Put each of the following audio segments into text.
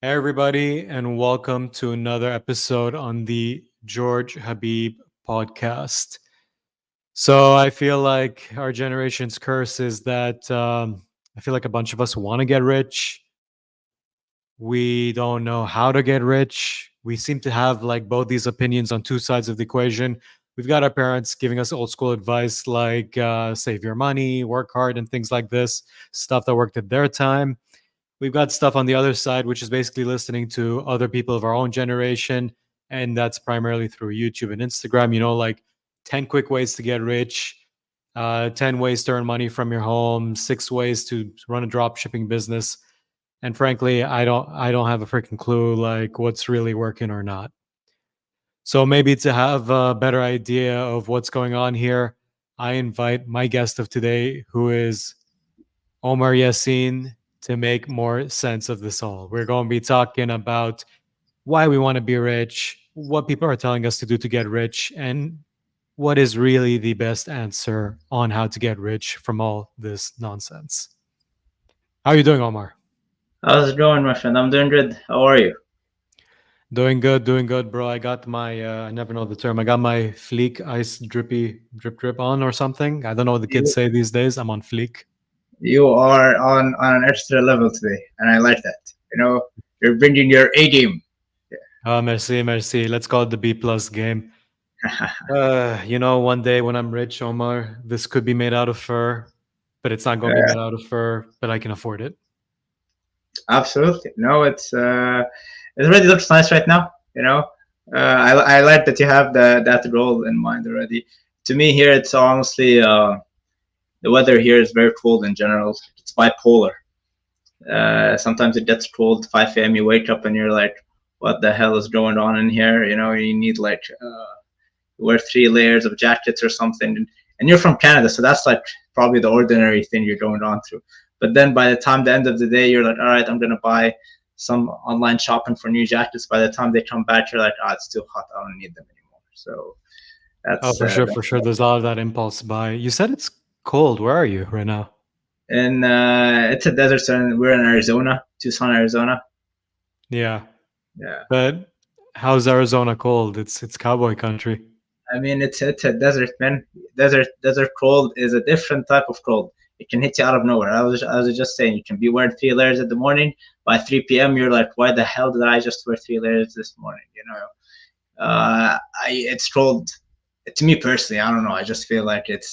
Hey, everybody, and welcome to another episode on the George Habib podcast. So, I feel like our generation's curse is that I feel like a bunch of us want to get rich. We don't know how to get rich. We seem to have like both these opinions on two sides of the equation. We've got our parents giving us old school advice like save your money, work hard, and things like this, stuff that worked at their time. We've got stuff on the other side, which is basically listening to other people of our own generation. And that's primarily through YouTube and Instagram, like 10 quick ways to get rich, 10 ways to earn money from your home, 6 ways to run a drop shipping business. And frankly, I don't have a freaking clue like what's really working or not. So maybe to have a better idea of what's going on here, I invite my guest of today, who is Omar Yassin, to make more sense of this all. We're going to be talking about why we want to be rich, what people are telling us to do to get rich, and what is really the best answer on how to get rich from all this nonsense. How are you doing, Omar? How's it going, my friend? I'm doing good. How are you? Doing good, bro. I got my, I never know the term. I got my Fleek ice drippy drip on or something. I don't know what the kids You say these days. I'm on Fleek. you are on an extra level today, and I like that. You're bringing your A game. Merci, merci. Let's call it the B plus game. One day when I'm rich, Omar, this could be made out of fur, but it's not going to be made out of fur, but I can afford it. Absolutely. No, it already looks nice right now. I like that you have that goal in mind already. To me, here it's honestly the weather here is very cold in general. It's bipolar. Sometimes it gets cold. 5 a.m. You wake up and you're like, "What the hell is going on in here?" You need like wear 3 layers of jackets or something. And you're from Canada, so that's like probably the ordinary thing you're going on through. But then by the time the end of the day, you're like, all right, I'm gonna buy some online shopping for new jackets. By the time they come back, you're like, oh, it's too hot. I don't need them anymore. So Oh, that's for sure, for sure. There's a lot of that impulse buy. You said it's cold. Where are you right now? and it's a desert. So we're in Arizona, Tucson, Arizona. Yeah, Yeah, but how's Arizona cold? It's cowboy country. I mean, it's a desert, man. Desert cold is a different type of cold. It can hit you out of nowhere. I was just saying, you can be wearing 3 layers in the morning. By 3 p.m., you're like, why the hell did I just wear 3 layers this morning? It's cold. To me personally, I don't know. I just feel like it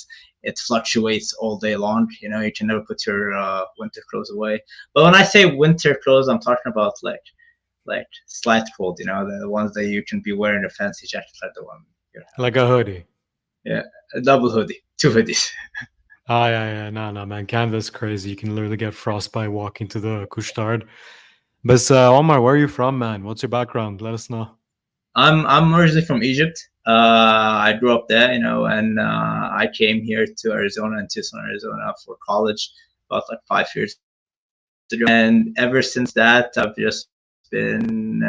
fluctuates all day long. You can never put your winter clothes away. But when I say winter clothes, I'm talking about like slight cold. The ones that you can be wearing a fancy jacket like the one you have. Like a hoodie. Yeah, a double hoodie, two hoodies. Ah, yeah. No, man. Canada's crazy. You can literally get frostbite walking to the Couche-Tard. But Omar, where are you from, man? What's your background? Let us know. I'm originally from Egypt. I grew up there, and I came here to Arizona and Tucson, Arizona for college about like 5 years ago. And ever since that, I've just been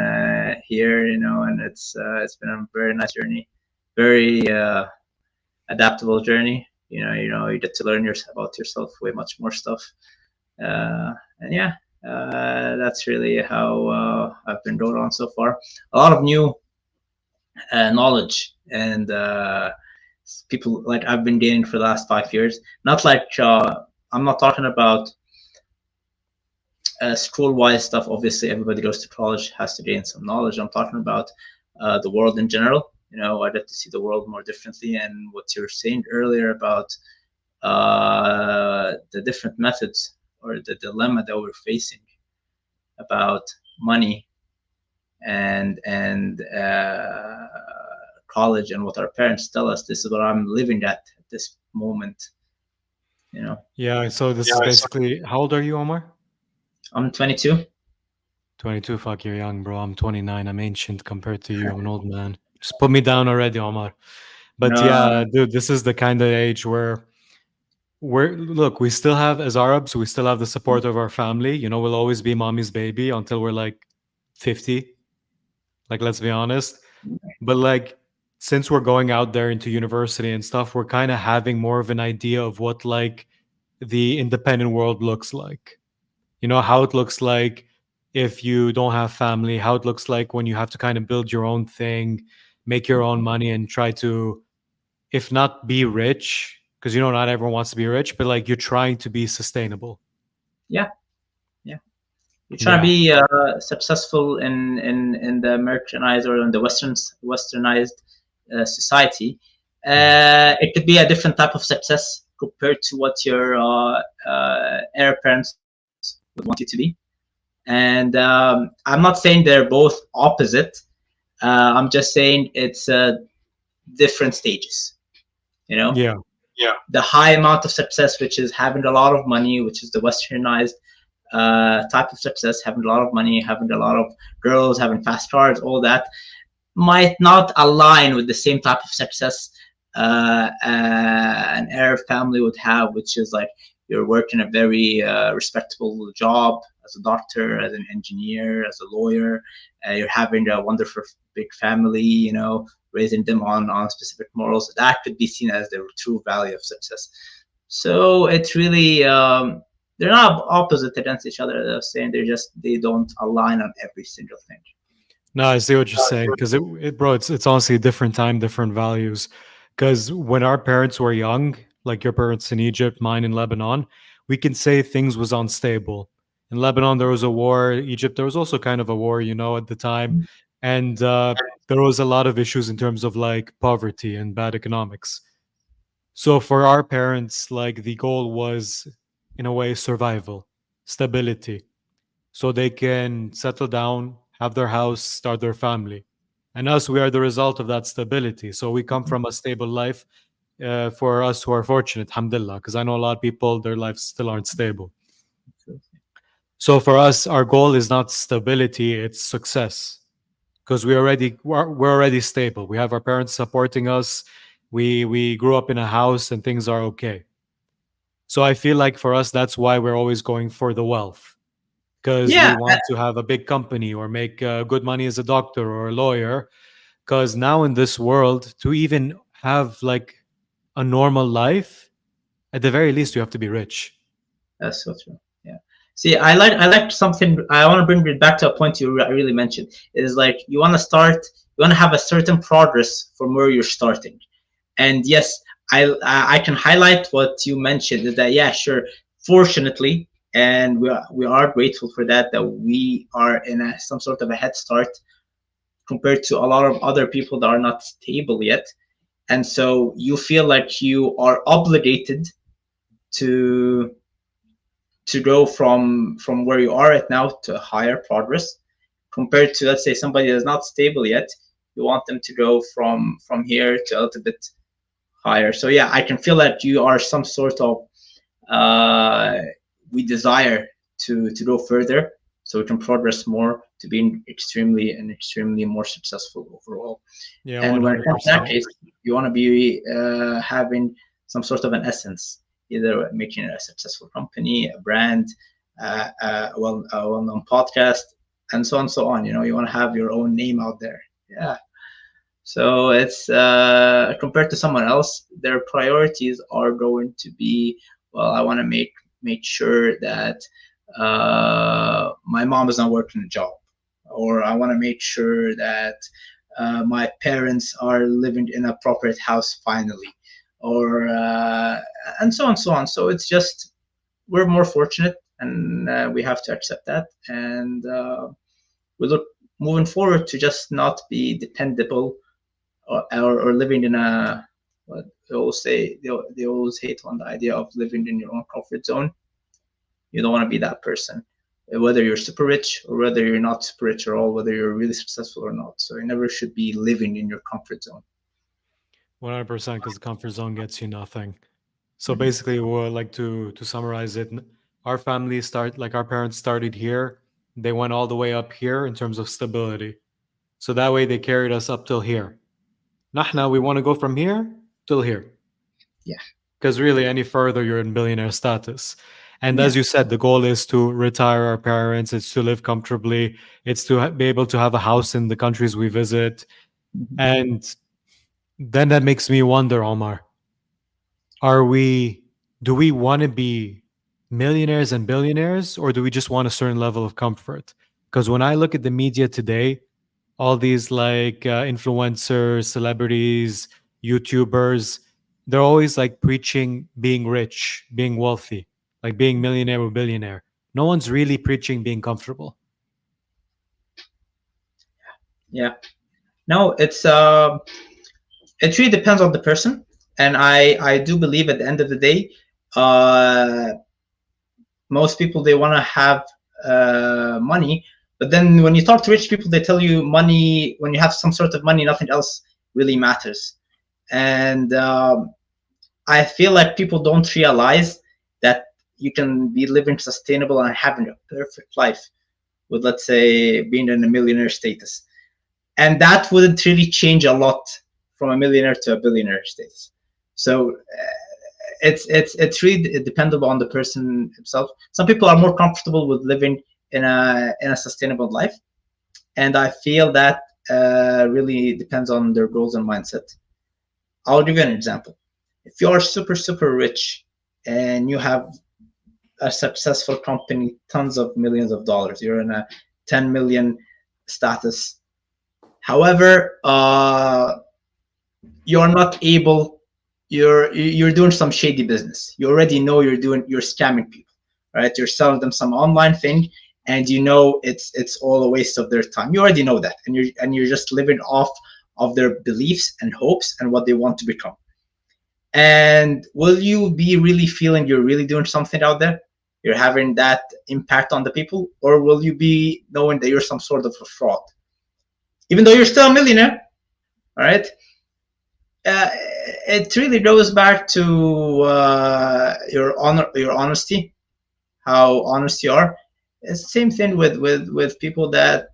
here, and it's been a very nice journey, very adaptable journey. You get to learn about yourself way much more stuff. And yeah, that's really how I've been going on so far. A lot of new knowledge and people like I've been gaining for the last 5 years. Not like I'm not talking about school-wise stuff. Obviously, everybody goes to college has to gain some knowledge. I'm talking about the world in general. I get to see the world more differently, and what you were saying earlier about the different methods or the dilemma that we're facing about money and college and what our parents tell us. This is what I'm living at this moment. You know, Yeah, so this is basically, how old are you, Omar? I'm 22. 22. Fuck, you're young, bro. I'm 29. I'm ancient compared to you. I'm an old man. Just put me down already, Omar. But No, yeah, dude, this is the kind of age where look, we still have, as Arabs, we still have the support of our family. We'll always be mommy's baby until we're like 50. Like, let's be honest. But like, since we're going out there into university and stuff, we're kind of having more of an idea of what like the independent world looks like. How it looks like if you don't have family, how it looks like when you have to kind of build your own thing, make your own money, and try to, if not be rich, because you know not everyone wants to be rich, but like you're trying to be sustainable. Yeah, yeah. You're trying to Yeah. be successful in the Americanized or in the westernized society. Mm. It could be a different type of success compared to what your heir parents would want you to be. And I'm not saying they're both opposite. I'm just saying it's different stages. You know, Yeah. the high amount of success, which is having a lot of money, which is the westernized type of success, having a lot of money, having a lot of girls, having fast cars, all that, might not align with the same type of success an Arab family would have, which is like you're working a very respectable job as a doctor, as an engineer, as a lawyer. You're having a wonderful big family, raising them on specific morals. That could be seen as the true value of success. So it's really they're not opposite against each other. They're saying they don't align on every single thing. No, I see what you're saying because bro, it's honestly a different time, different values. Because when our parents were young, like your parents in Egypt, mine in Lebanon, we can say things was unstable. In Lebanon, there was a war. Egypt, there was also kind of a war, at the time, and there was a lot of issues in terms of like poverty and bad economics. So for our parents, like the goal was, in a way, survival, stability, so they can settle down, have their house, start their family. And us, we are the result of that stability. So we come from a stable life. For us who are fortunate, alhamdulillah, because I know a lot of people, their lives still aren't stable. So for us, our goal is not stability, it's success. Because we're already stable. We have our parents supporting us. We grew up in a house and things are okay. So I feel like for us, that's why we're always going for the wealth, because we Yeah, want to have a big company or make good money as a doctor or a lawyer. Because now in this world, to even have like a normal life, at the very least, you have to be rich. that's so true. Yeah. See, I like something. I want to bring it back to a point you really mentioned. Is like you want to start. You want to have a certain progress from where you're starting. And yes, I can highlight what you mentioned. Is that yeah, sure. Fortunately, and we are grateful for that. That we are in some sort of a head start compared to a lot of other people that are not stable yet. And so you feel like you are obligated to go from where you are right now to higher progress compared to, let's say, somebody that's not stable yet. You want them to go from here to a little bit higher. So yeah, I can feel that you are some sort of uh, we desire to go further so we can progress more to being extremely more successful overall. Yeah, And when it comes to that 100%. case, you want to be having some sort of an essence, either making a successful company, a brand, a well-known podcast, and so on, so on. You want to have your own name out there. Yeah. So it's compared to someone else, their priorities are going to be, well, I want to make sure that my mom is not working a job, or I want to make sure that my parents are living in a proper house finally, or and so on, so on. So it's just we're more fortunate, and we have to accept that, and we look moving forward to just not be dependable or living in a what they always say they always hate on the idea of living in your own comfort zone. You don't want to be that person, whether you're super rich or whether you're not super rich at all, whether you're really successful or not. So you never should be living in your comfort zone. 100%, because the comfort zone gets you nothing. So Mhm. basically, we'll like to summarize it. Our family like our parents started here. They went all the way up here in terms of stability. So that way they carried us up till here. Nahna, we want to go from here till here. Yeah, Because really, any further, you're in billionaire status. And yeah. as you said, the goal is to retire our parents, it's to live comfortably, it's to be able to have a house in the countries we visit. Mhm. And then that makes me wonder, Omar, are we, do we want to be millionaires and billionaires, or do we just want a certain level of comfort? Because when I look at the media today, all these like influencers, celebrities, YouTubers, they're always like preaching being rich, being wealthy, like being millionaire or billionaire. No one's really preaching being comfortable. Yeah. No, it really depends on the person, and I do believe at the end of the day, uh, most people they want to have money, but then when you talk to rich people, they tell you money. When you have some sort of money, nothing else really matters, and I feel like people don't realize that you can be living sustainable and having a perfect life with, let's say, being in a millionaire status, and that wouldn't really change a lot from a millionaire to a billionaire status. So it's really dependable on the person himself. Some people are more comfortable with living in a sustainable life, and I feel that really depends on their goals and mindset. I'll give you an example. If you're super rich and you have a successful company, tons of millions of dollars, you're in a 10 million status. However, you're not able, you're doing some shady business. You already know you're scamming people, right? You're selling them some online thing, and you know it's all a waste of their time. You already know that, and you're just living off of their beliefs and hopes and what they want to become. And will you be really feeling you're really doing something out there? You're having that impact on the people, or will you be knowing that you're some sort of a fraud, even though you're still a millionaire? All right. It really goes back to your honesty, how honest you are. It's the same thing with people that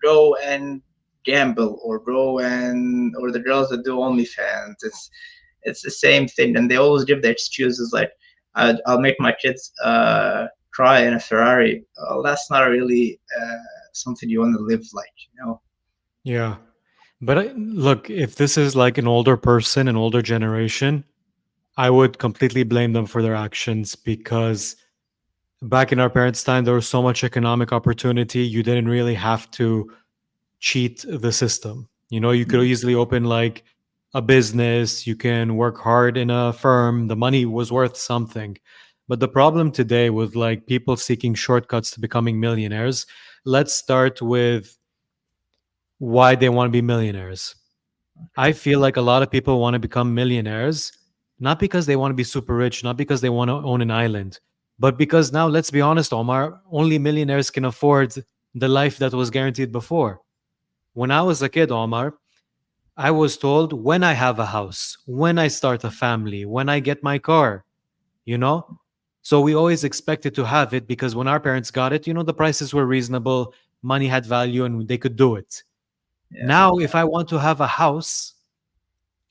go and gamble, or or the girls that do OnlyFans. It's the same thing, and they always give the excuses like, I'll make my kids cry in a Ferrari. Well, that's not really something you want to live like, you know. Yeah. But look, if this is like an older person, an older generation, I would completely blame them for their actions because back in our parents' time, there was so much economic opportunity. You didn't really have to cheat the system. You know, you could easily open like a business, you can work hard in a firm, the money was worth something. But the problem today with like people seeking shortcuts to becoming millionaires, let's start with why they want to be millionaires. I feel like a lot of people want to become millionaires not because they want to be super rich, not because they want to own an island, but because now, let's be honest, Omar, only millionaires can afford the life that was guaranteed before. When I was a kid, Omar, I was told when I have a house, when I start a family, when I get my car, you know? So we always expected to have it because when our parents got it, the prices were reasonable, money had value, and they could do it. Yeah, Now, if I want to have a house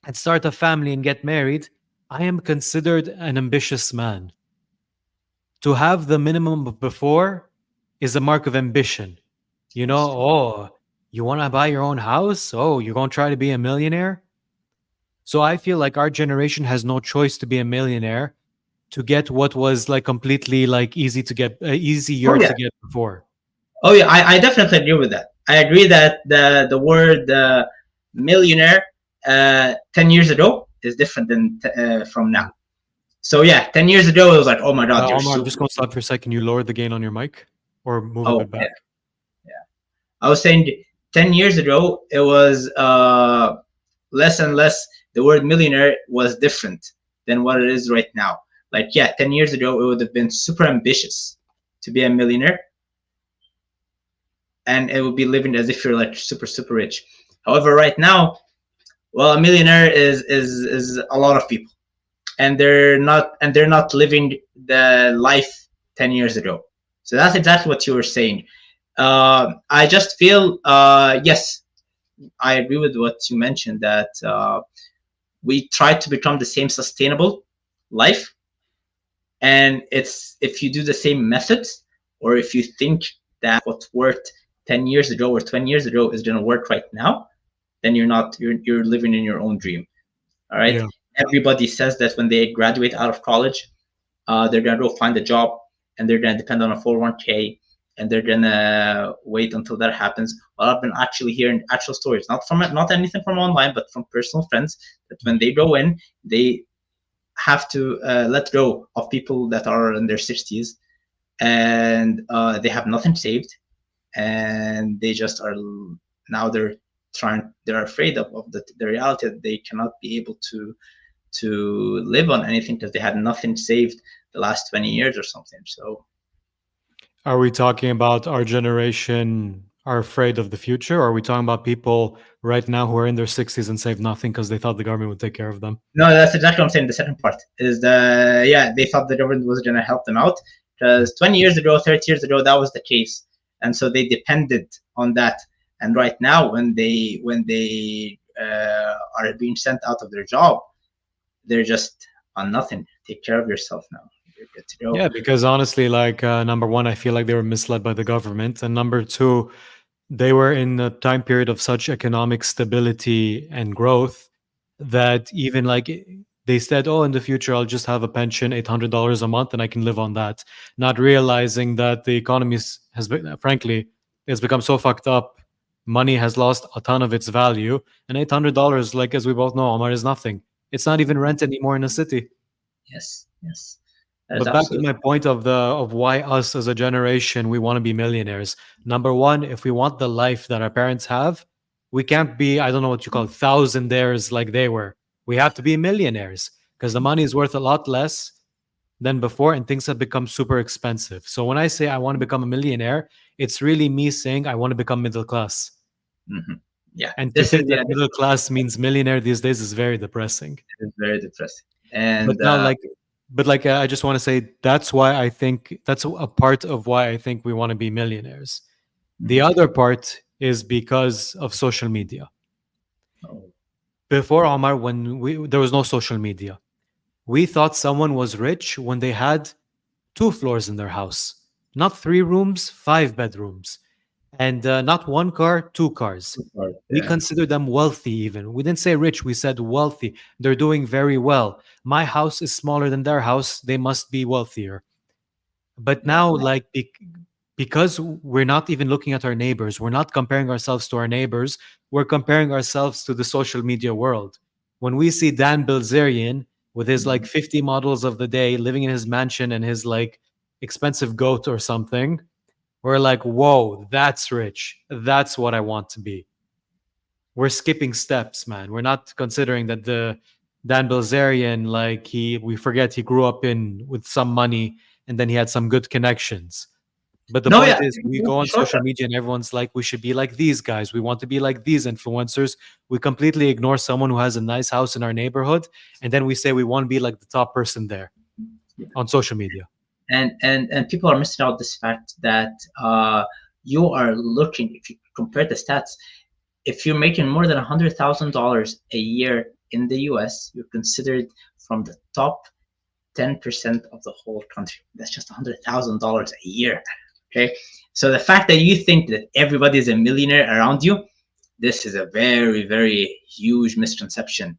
and start a family and get married, I am considered an ambitious man. To have the minimum of before is a mark of ambition. that's true. Oh, you want to buy your own house? Oh, you're going to try to be a millionaire? So I feel like our generation has no choice to be a millionaire to get what was like completely like easy to get, Oh easier yeah, to get before. oh yeah. I definitely agree with that. I agree that the word millionaire 10 years ago is different than from now. So yeah, 10 years ago it was like, oh my god, you're Omar, I'm just super. going to stop for a second. You lower the gain on your mic or move a Oh bit back. yeah, yeah. I was saying 10 years ago it was less and less. The word millionaire was different than what it is right now. Like yeah, 10 years ago it would have been super ambitious to be a millionaire, and it would be living as if you're like super rich. However, right now, well, a millionaire is a lot of people, and they're not living the life 10 years ago. So that's exactly what you were saying. I just feel yes, I agree with what you mentioned that we try to become the same sustainable life, and it's if you do the same methods, or if you think that what worked 10 years ago or 20 years ago is going to work right now, then you're living in your own dream. All right. Yeah. Everybody says that when they graduate out of college, they're going to go find a job, and they're going to depend on a 401k, and they're gonna wait until that happens. Well, I've been actually hearing actual stories, not anything from online, but from personal friends, that when they go in, they have to let go of people that are in their 60s, and they have nothing saved, and they just are now they're afraid of the reality that they cannot be able to live on anything because they had nothing saved the last 20 years or something. So Are we talking about our generation are afraid of the future, or are we talking about people right now who are in their 60s and save nothing because they thought the government would take care of them? no, that's exactly what I'm saying. The second part is yeah, they thought the government was going to help them out because 20 years ago, 30 years ago, that was the case, and so they depended on that. And right now, when they are being sent out of their job, they're just on nothing. Take care of yourself now. You're good to go. Yeah, because honestly, like number one, I feel like they were misled by the government, and number two, they were in a time period of such economic stability and growth that even like they said, "Oh, in the future, I'll just have a pension, $800 a month, and I can live on that," not realizing that the economy has been, frankly, it's become so fucked up. Money has lost a ton of its value, and $800, like as we both know, Omar, is nothing. It's not even rent anymore in a city. Yes, yes, that is But back to absolutely. my point of why us as a generation we want to be millionaires. Number one, if we want the life that our parents have, we can't be, I don't know what you call it, thousandaires like they were. We have to be millionaires because the money is worth a lot less than before and things have become super expensive. So when I say I want to become a millionaire, it's really me saying I want to become middle class. Hmm. Yeah, And to this is think that middle class means millionaire these days is very depressing. is very depressing. But And now, I just want to say that's why I think that's a part of why I think we want to be millionaires. The mhm. other part is because of social media. Oh, Before Omar, when there was no social media, we thought someone was rich when they had two floors in their house, not three rooms, five bedrooms, and not one car, two cars. too far. We Yeah, considered them wealthy, even. We didn't say rich, we said wealthy. They're doing very well. My house is smaller than their house. They must be wealthier. But yeah. now, like, because we're not even looking at our neighbors, we're not comparing ourselves to our neighbors, we're comparing ourselves to the social media world. When we see Dan Bilzerian with his like Mhm. 50 models of the day living in his mansion and his like expensive goat or something, we're like, whoa, that's rich. That's what I want to be. We're skipping steps, man. We're not considering that the Dan Bilzerian, like we forget he grew up in with some money and then he had some good connections. But the No, point yeah, is, we go on social shortcut. media and everyone's like, we should be like these guys. We want to be like these influencers. We completely ignore someone who has a nice house in our neighborhood. And then we say we want to be like the top person there on social media. And people are missing out this fact that you are looking. If you compare the stats, if you're making more than $100,000 a year in the U.S., you're considered from the top 10% of the whole country. That's just $100,000 a year. Okay, so the fact that you think that everybody is a millionaire around you, this is a very, very huge misconception.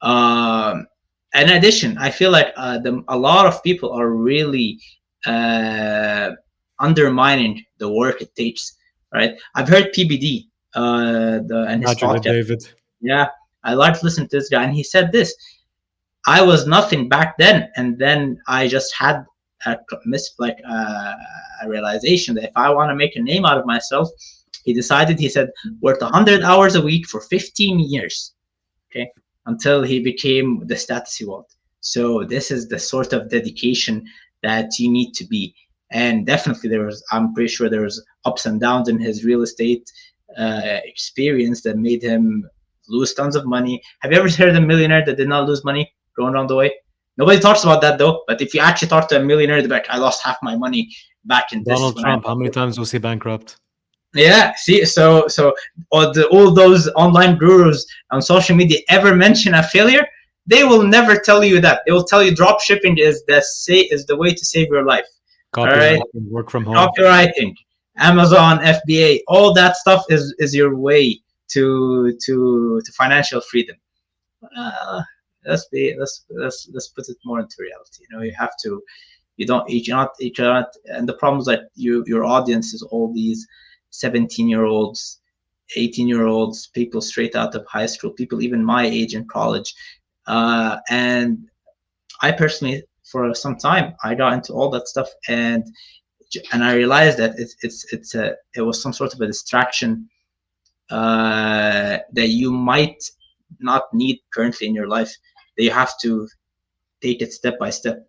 Um, in addition, I feel like a lot of people are really uh, undermining the work it takes. Right? I've heard PBD and his Patrick podcast. David. Yeah, I like to listen to this guy, and he said this: I was nothing back then, and then I just had a a realization that if I want to make a name out of myself, he decided. He said, worked 100 hours a week for 15 years, okay, until he became the status he wanted. So this is the sort of dedication that you need to be. And definitely, I'm pretty sure there was ups and downs in his real estate experience that made him lose tons of money. Have you ever heard of a millionaire that did not lose money going around the way? Nobody talks about that though. But if you actually talk to a millionaire, they're like, I lost half my money back in this Donald when I. Trump, how many times was he bankrupt? Yeah, see, so all those online gurus on social media ever mention a failure, they will never tell you that. They will tell you drop shipping is the way to save your life. All right, Copywriting, work from home. copywriting, Amazon, FBA, all that stuff is your way to financial freedom. Uh, let's put it more into reality. You know, you have to. You cannot, and the problem is that your audience is all these 17-year-olds, 18-year-olds, people straight out of high school, people even my age in college, and I personally, for some time, I got into all that stuff, and I realized that it was some sort of a distraction that you might not need currently in your life. That you have to take it step by step.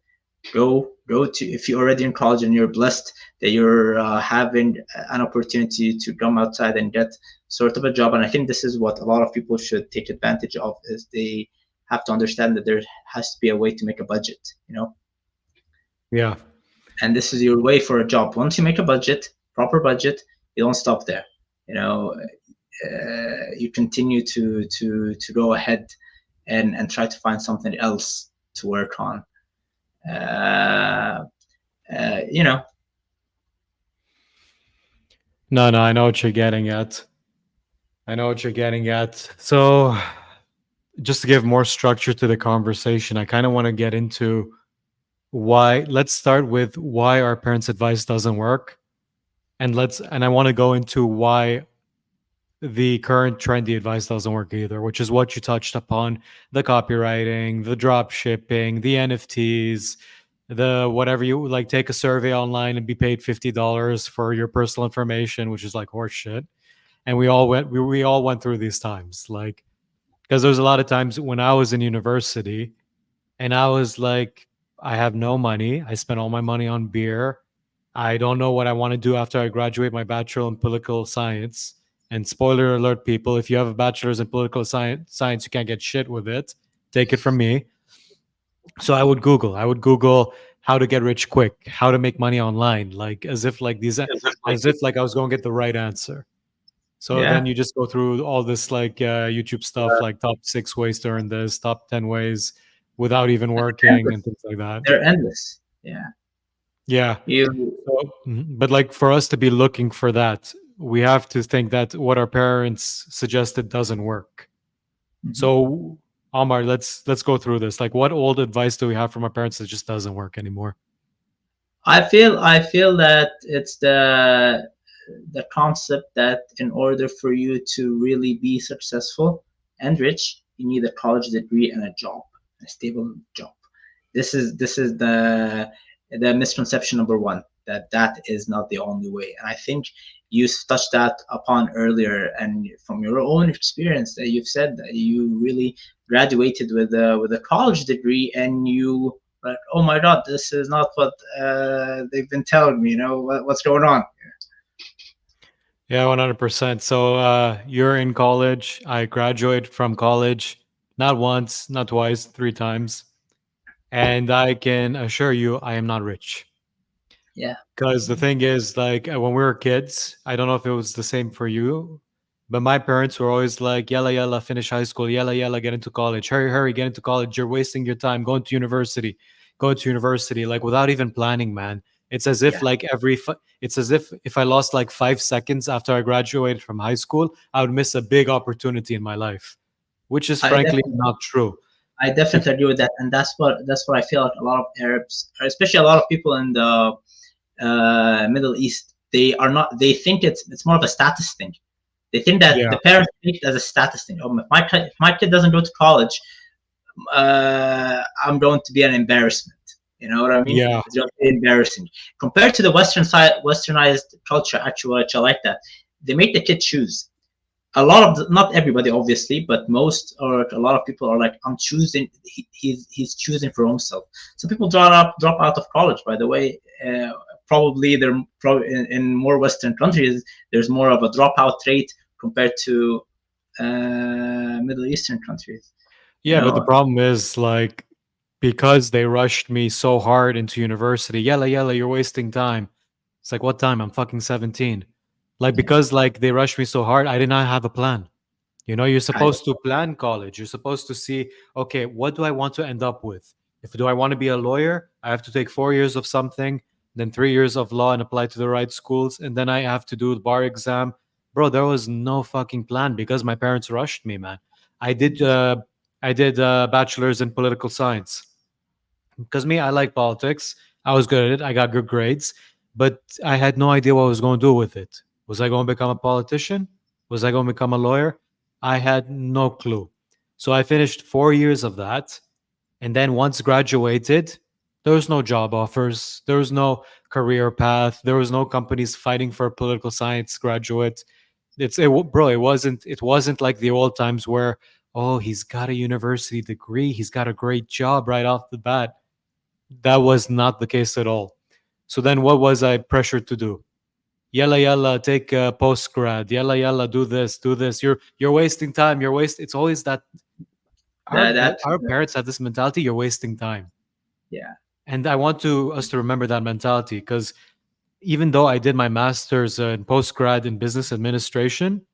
Go to, if you're already in college and you're blessed that you're having an opportunity to come outside and get sort of a job. And I think this is what a lot of people should take advantage of, is they have to understand that there has to be a way to make a budget, Yeah. and this is your way for a job. Once you make a budget, proper budget, you don't stop there. You know, you continue to go ahead and try to find something else to work on. Uh, you know, No, no, I know what you're getting at. I know what you're getting at. So, just to give more structure to the conversation, I kind of want to get into why. Let's start with why our parents' advice doesn't work, and I want to go into why the current trendy advice doesn't work either, which is what you touched upon: the copywriting, the drop shipping, the NFTs, the whatever you like. Take a survey online and be paid $50 for your personal information, which is like horse shit. And we all went through these times, like, because there's a lot of times when I was in university and I was like, I have no money. I spent all my money on beer. I don't know what I want to do after I graduate my bachelor in political science. And spoiler alert, people, if you have a bachelor's in political science, you can't get shit with it. Take it from me. So I would Google how to get rich quick, how to make money online, like as if like I was going to get the right answer. So then yeah, you just go through all this like YouTube stuff, like top 6 ways to earn this, top 10 ways without even working and endless. things like that. They're endless. Yeah, Yeah. you. So, but like for us to be looking for that, we have to think that what our parents suggested doesn't work. Mhm. So, Omar, let's go through this. Like, what old advice do we have from our parents that just doesn't work anymore? I feel that it's the concept that in order for you to really be successful and rich, you need a college degree and a job, a stable job. This is the misconception number one, that is not the only way. And I think you touched that upon earlier, and from your own experience that you've said that you really graduated with a college degree, and you like, oh my god, this is not what they've been telling me. What's going on? Yeah, 100%. So, you're in college. I graduated from college not once, not twice, 3 times. And I can assure you, I am not rich. Yeah, Because the thing is, like, when we were kids, I don't know if it was the same for you, but my parents were always like, yalla, yalla, finish high school, yalla, yalla, get into college, hurry, hurry, get into college. You're wasting your time going to university, like, without even planning, man. It's as if, yeah. like, it's as if I lost like 5 seconds after I graduated from high school, I would miss a big opportunity in my life, which is I frankly definitely, not true. I If, definitely agree with that, and that's what I feel like a lot of Arabs, especially a lot of people in the Middle East, they are not. They think it's more of a status thing. They think that yeah, the parents think it as a status thing. Oh, if my kid doesn't go to college, I'm going to be an embarrassment. You know what I mean? yeah, It's going to be embarrassing compared to the westernized culture. Actually, which I like that they make the kid choose. A lot of not everybody obviously, but most or a lot of people are like, I'm choosing. He's choosing for himself. So people drop out of college. By the way, probably in more Western countries there's more of a dropout rate compared to Middle Eastern countries. You yeah. But the know, problem is, like, because they rushed me so hard into university, yella, yella, you're wasting time. It's like, what time? I'm fucking 17. Like, yeah, because, like, they rushed me so hard, I did not have a plan. You're I supposed to plan college. You're supposed to see, okay, what do I want to end up with? If do I want to be a lawyer, I have to take 4 years of something, then 3 years of law and apply to the right schools, and then I have to do the bar exam. Bro, there was no fucking plan because my parents rushed me, man. I did I did bachelor's in political science because me, I like politics. I was good at it. I got good grades, but I had no idea what I was going to do with it. Was I going to become a politician? Was I going to become a lawyer? I had no clue. So I finished 4 years of that. And then once graduated, there was no job offers. There was no career path. There was no companies fighting for a political science graduate. Bro, it wasn't like the old times where, oh, he's got a university degree, he's got a great job right off the bat. That was not the case at all. So then what was I pressured to do? Yalla yalla, take a post grad. Yalla yalla, do this, do this. You're wasting time. It's always that our That that our parents have this mentality, you're wasting time. yeah. And I want to us to remember that mentality because even though I did my master's in post grad in business administration,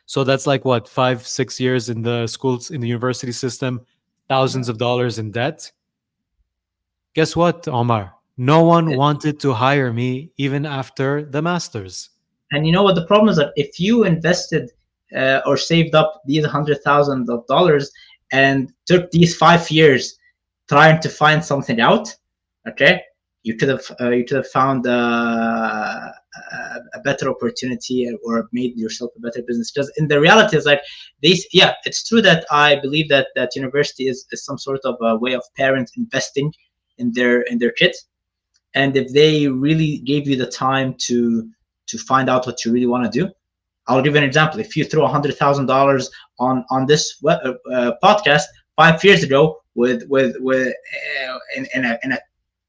so that's like what 5 6 years in the schools in the university system, Yeah. thousands of dollars in debt. Guess what, Omar? No one It, wanted to hire me even after the masters. and you know what the problem is, that if you invested or saved up these $100,000 and took these 5 years trying to find something out, okay, you could have found a better opportunity or made yourself a better business. Because in the reality is like this, yeah, it's true that I believe that university is some sort of a way of parents investing in their kids. And if they really gave you the time to find out what you really want to do, I'll give you an example. If you throw $100,000 on this podcast 5 years ago with in a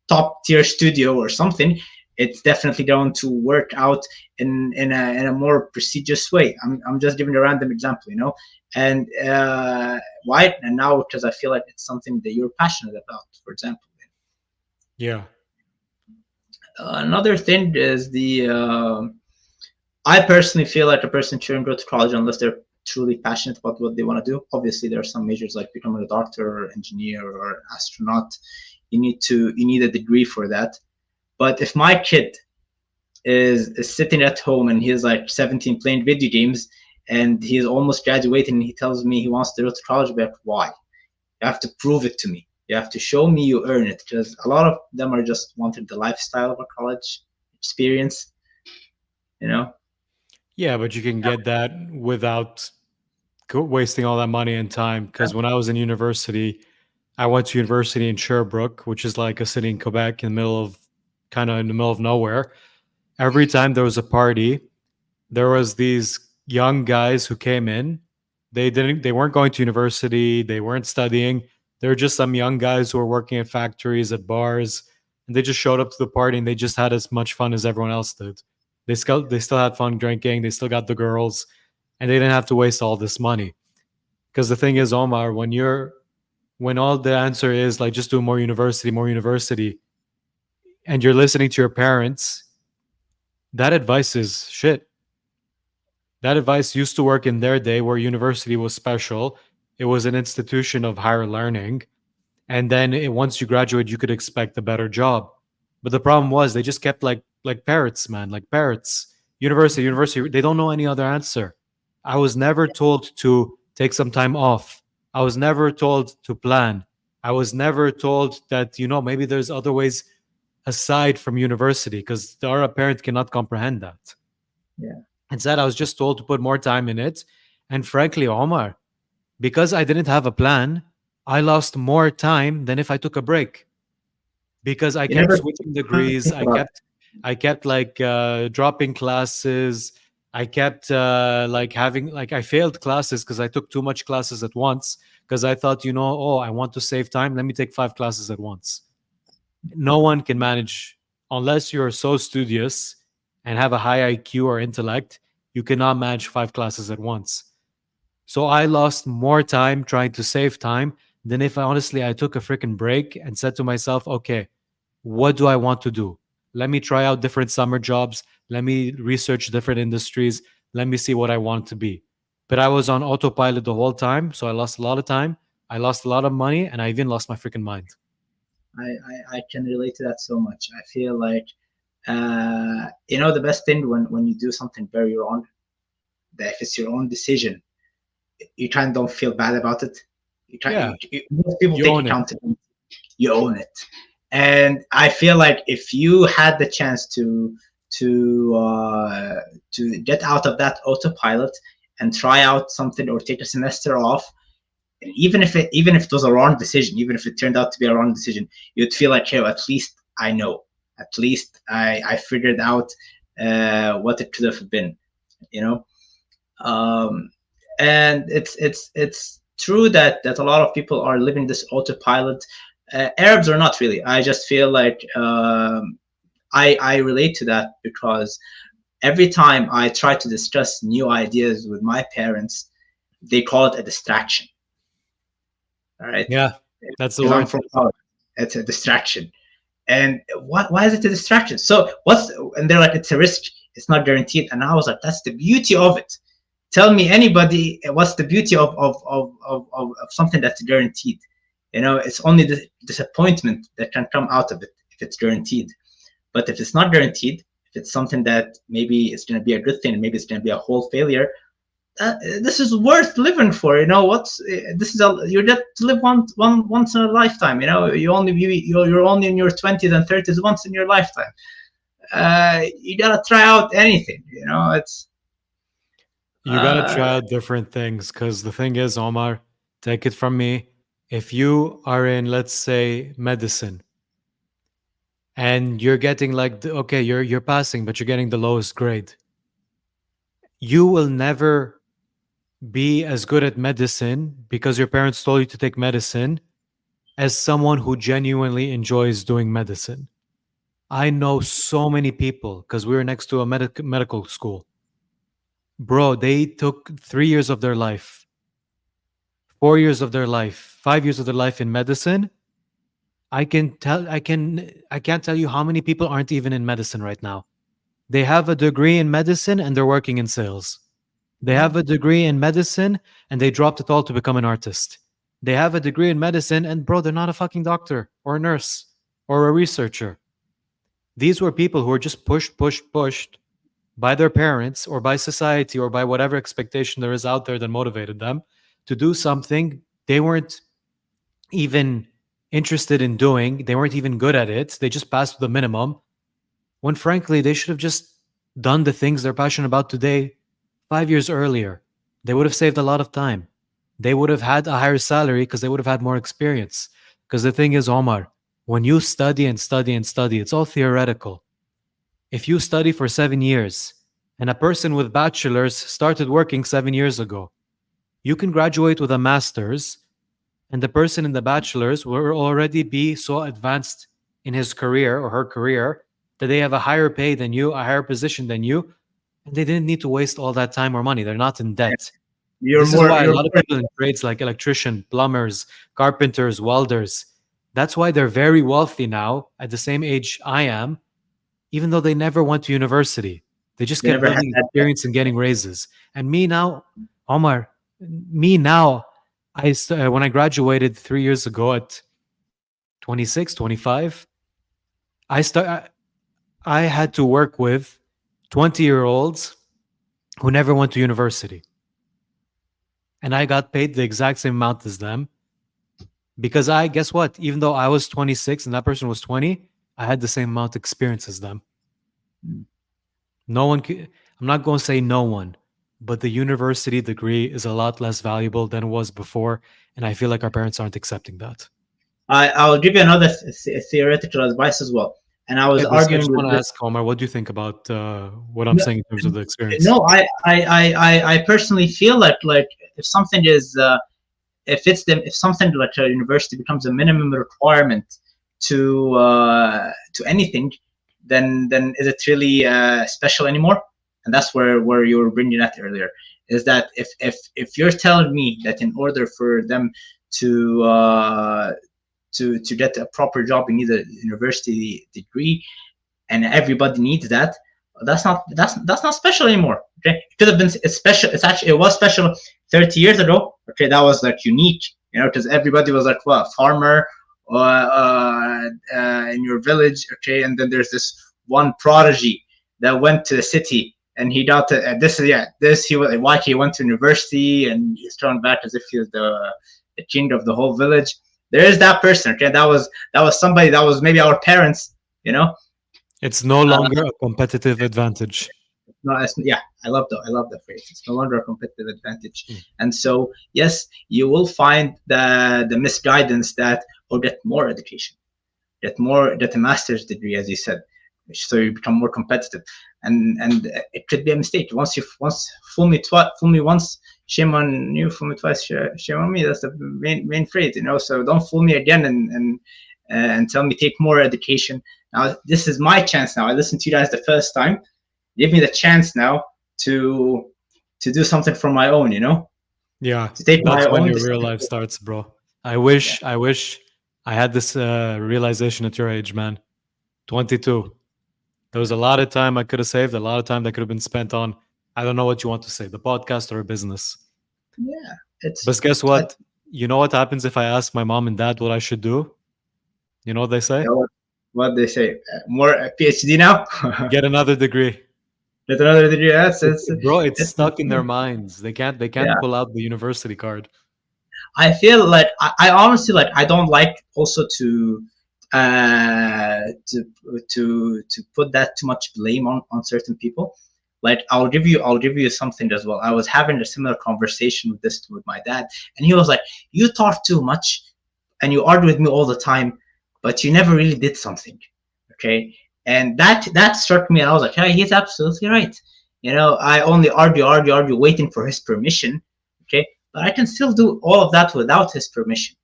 top tier studio or something, it's definitely going to work out in a more prestigious way. I'm just giving a random example, and why? And now because I feel like it's something that you're passionate about, for example. Yeah. Another thing is I personally feel like a person shouldn't go to college unless they're truly passionate about what they want to do. Obviously, there are some majors like becoming a doctor or engineer or astronaut. You need a degree for that. But if my kid is sitting at home and he's like 17 playing video games and he's almost graduating and he tells me he wants to go to college, I'll be like, why? You have to prove it to me. You have to show me you earn it, because a lot of them are just wanting the lifestyle of a college experience, you know? Yeah, but you can get that without wasting all that money and time. Because when I was in university, I went to university in Sherbrooke, which is like a city in Quebec kind of in the middle of nowhere. Every time there was a party, there was these young guys who came in. They weren't going to university, they weren't studying. They were just some young guys who were working at factories, at bars, and they just showed up to the party and they just had as much fun as everyone else did. They still had fun drinking, they still got the girls, and they didn't have to waste all this money. Because the thing is, Omar, when all the answer is like just do more university, and you're listening to your parents, that advice is shit. That advice used to work in their day where university was special. It was an institution of higher learning. And then once you graduate, you could expect a better job. But the problem was they just kept like parrots, man, like parrots. University, they don't know any other answer. I was never told to take some time off. I was never told to plan. I was never told that, maybe there's other ways aside from university because our parent cannot comprehend that. Yeah. Instead, I was just told to put more time in it. And frankly, Omar, because I didn't have a plan, I lost more time than if I took a break because I You kept never switching think degrees. I about kept, I kept like dropping classes. I kept like having like I failed classes because I took too much classes at once because I thought, oh, I want to save time. Let me take 5 classes at once. No one can manage unless you're so studious and have a high IQ or intellect. You cannot manage 5 classes at once. So I lost more time trying to save time than if I took a freaking break and said to myself, okay, what do I want to do? Let me try out different summer jobs. Let me research different industries. Let me see what I want to be. But I was on autopilot the whole time. So I lost a lot of time. I lost a lot of money and I even lost my freaking mind. I can relate to that so much. I feel like the best thing when you do something very wrong, that if it's your own decision, you kind of don't feel bad about it. Yeah, Most people you take own it. accountability. You own it. And I feel like if you had the chance to uh, to get out of that autopilot and try out something or take a semester off, even if it was a wrong decision, even if it turned out to be a wrong decision, you'd feel like, hey, at least I know, at least I figured out what it could have been, you know. um, and it's true that a lot of people are living this autopilot. Arabs are not really. I just feel like I relate to that because every time I try to discuss new ideas with my parents, they call it a distraction. All right, Yeah, that's the because I'm word. from college, it's a distraction. And why is it a distraction? So what's, and they're like, it's a risk, it's not guaranteed. And I was like, that's the beauty of it. Tell me anybody what's the beauty of something that's guaranteed. You know, it's only the disappointment that can come out of it if it's guaranteed. But if it's not guaranteed, if it's something that maybe it's going to be a good thing, maybe it's going to be a whole failure, this is worth living for. You know, what's this is a, you get to live once in a lifetime. You know, you're only in your 20s and 30s once in your lifetime. You gotta try out anything. You know, it's You got to uh, try out different things because the thing is, Omar, take it from me. If you are in, let's say, medicine, and you're getting like, okay, you're passing, but you're getting the lowest grade, you will never be as good at medicine because your parents told you to take medicine as someone who genuinely enjoys doing medicine. I know so many people because we were next to a medical school. Bro, they took 3 years of their life, 4 years of their life, 5 years of their life in medicine. I can't tell you how many people aren't even in medicine right now. They have a degree in medicine and they're working in sales. They have a degree in medicine and they dropped it all to become an artist. They have a degree in medicine and bro, they're not a fucking doctor or a nurse or a researcher. These were people who were just pushed by their parents or by society or by whatever expectation there is out there that motivated them to do something they weren't even interested in doing. They weren't even good at it. They just passed the minimum. When frankly, they should have just done the things they're passionate about today 5 years earlier. They would have saved a lot of time. They would have had a higher salary because they would have had more experience. Because the thing is, Omar, when you study and study and study, it's all theoretical. If you study for 7 years and a person with bachelor's started working 7 years ago, you can graduate with a master's and the person in the bachelor's will already be so advanced in his career or her career that they have a higher pay than you, a higher position than you, and they didn't need to waste all that time or money. They're not in debt. This is why a you're lot of more people in trades like electrician, plumbers, carpenters, welders, that's why they're very wealthy now at the same age I am, even though they never went to university. They just they kept never had building that. experience and getting raises. And me now, Omar, me now, when I graduated 3 years ago at 26, 25, I start. I had to work with 20-year-olds who never went to university, and I got paid the exact same amount as them because I guess what? Even though I was 26 and that person was 20, I had the same amount of experience as them. No one. I'm not going to say no one, but the university degree is a lot less valuable than it was before, and I feel like our parents aren't accepting that. I'll give you another theoretical advice as well. And I was I arguing just with want to this. ask Omar, what do you think about what I'm No, saying in terms of the experience? no, I personally feel like if something is if something like a university becomes a minimum requirement to anything, then is it really special anymore? And that's where you were bringing that earlier. Is that if you're telling me that in order for them to to get a proper job, you need a university degree, and everybody needs that. That's not special anymore. Okay, it could have been special. It was special 30 years ago. Okay, that was like unique, you know, because everybody was like, what, farmer in your village. Okay, and then there's this one prodigy that went to the city and he got to, this he was why he went to university and he's thrown back as if he was the king of the whole village. there is that person. Okay, that was somebody, that was maybe our parents. You know, It's no uh, longer a competitive advantage. no, yeah, I love the phrase. It's no longer a competitive advantage. Mm. And so, yes, you will find the misguidance that, or get more education, get a master's degree, as you said, so you become more competitive. And it could be a mistake. Once fool me twice, fool me once, shame on you. Fool me twice, shame on me. That's the main phrase, you know. So don't fool me again, and tell me take more education. Now this is my chance. Now I listened to you guys the first time. Give me the chance now to to do something for my own, you know, Yeah, to take my that's when own your real decision. life starts, bro. I Yeah, wish, I wish I had this realization at your age, man. 22. There was a lot of time I could have saved, a lot of time that could have been spent on, I don't know what you want to say, the podcast or a business. yeah. It's But guess I, what? You know what happens if I ask my mom and dad what I should do? You know what they say? you know what they say. More PhD now. Get another degree. Get another degree. That's Bro, it's it's stuck in their minds. They yeah. can't pull out the university card. I feel like I honestly, like, I don't like also uh to to put that too much blame on certain people. Like, I'll give you something as well. I was having a similar conversation with my dad, and he was like, "You talk too much, and you argue with me all the time, but you never really did something." Okay, and that struck me. I was like, "Hey, he's absolutely right." You know, I only argue, waiting for his permission. Okay, but I can still do all of that without his permission.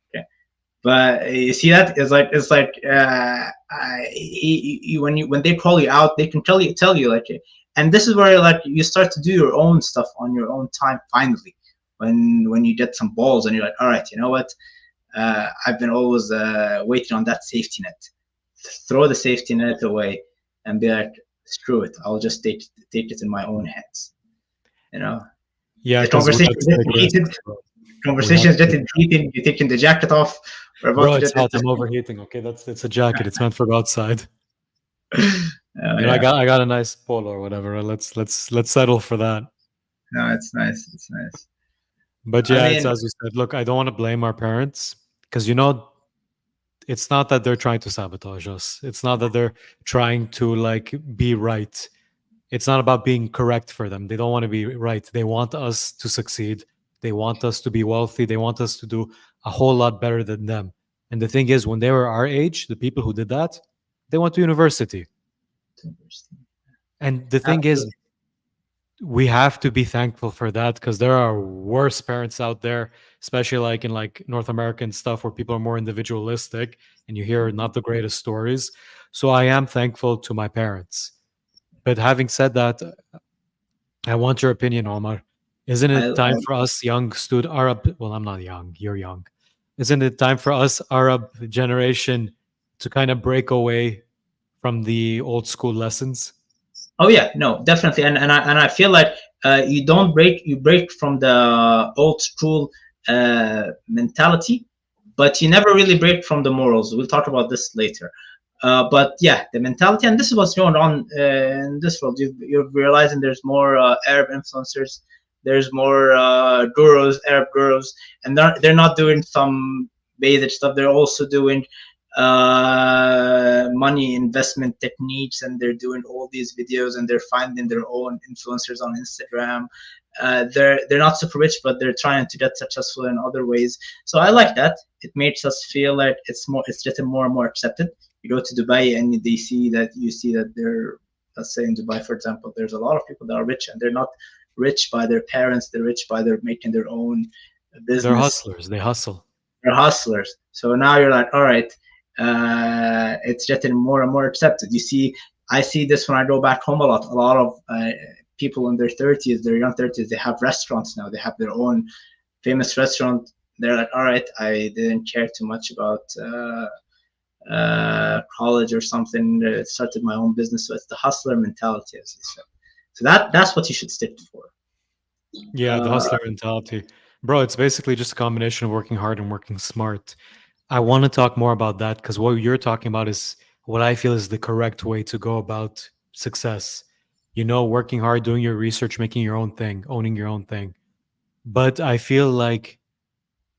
Okay, but you see, that is like, it's like, when they call you out, they can tell you like, and this is where, like, you start to do your own stuff on your own time. Finally, when you get some balls and you're like, all right, you know what? I've been always waiting on that safety net. Throw the safety net away and be like, screw it. I'll just take it in my own hands. You know, Yeah, the because we conversation had to is take getting heated. risks, bro. We Conversation had is to take getting heated. You're taking the jacket off. We're about Bro, to it's get hot. into. I'm overheating. Okay, that's it's a jacket. It's meant for outside. You know, Yeah, I got a nice polo or whatever. Let's settle for that. no, it's nice. It's nice. But I yeah, it's mean, as you said. Look, I don't want to blame our parents because you know it's not that they're trying to sabotage us. It's not that they're trying to like be right. It's not about being correct for them. They don't want to be right. They want us to succeed. They want us to be wealthy. They want us to do a whole lot better than them. And the thing is, when they were our age, the people who did that, they went to university. And the thing is, absolutely. we have to be thankful for that because there are worse parents out there, especially like in like North American stuff where people are more individualistic and you hear not the greatest stories. So I am thankful to my parents. But having said that, I want your opinion, Omar. Isn't it I time for us young student Arab? Well, I'm not young. You're young. Isn't it time for us Arab generation to kind of break away from the old school lessons? Oh yeah, no, definitely, and I feel like, you break from the old school mentality, but you never really break from the morals. We'll talk about this later. But yeah, the mentality, and this is what's going on in this world. You're realizing there's more Arab influencers, there's more gurus, Arab gurus, and they're not doing some basic stuff. They're also doing money investment techniques, and they're doing all these videos, and they're finding their own influencers on Instagram. They're not super rich, but they're trying to get successful in other ways. So I like that. It makes us feel like it's getting more and more accepted. You go to Dubai and you see that they're, let's say in Dubai, for example, there's a lot of people that are rich, and they're not rich by their parents. They're rich by their making their own They're business. hustlers. They hustle. They're hustlers. So now you're like, all right, it's getting more and more accepted. I see this when I go back home a lot. A lot of people in their 30s, their young 30s, they have restaurants now. They have their own famous restaurant. They're like, all right, I didn't care too much about college or something. Started my own business. So it's the hustler mentality, as you said. So that's what you should stick for. Yeah, the Uh, hustler mentality. Bro, it's basically just a combination of working hard and working smart. I want to talk more about that because what you're talking about is what I feel is the correct way to go about success. You know, working hard, doing your research, making your own thing, owning your own thing. But I feel like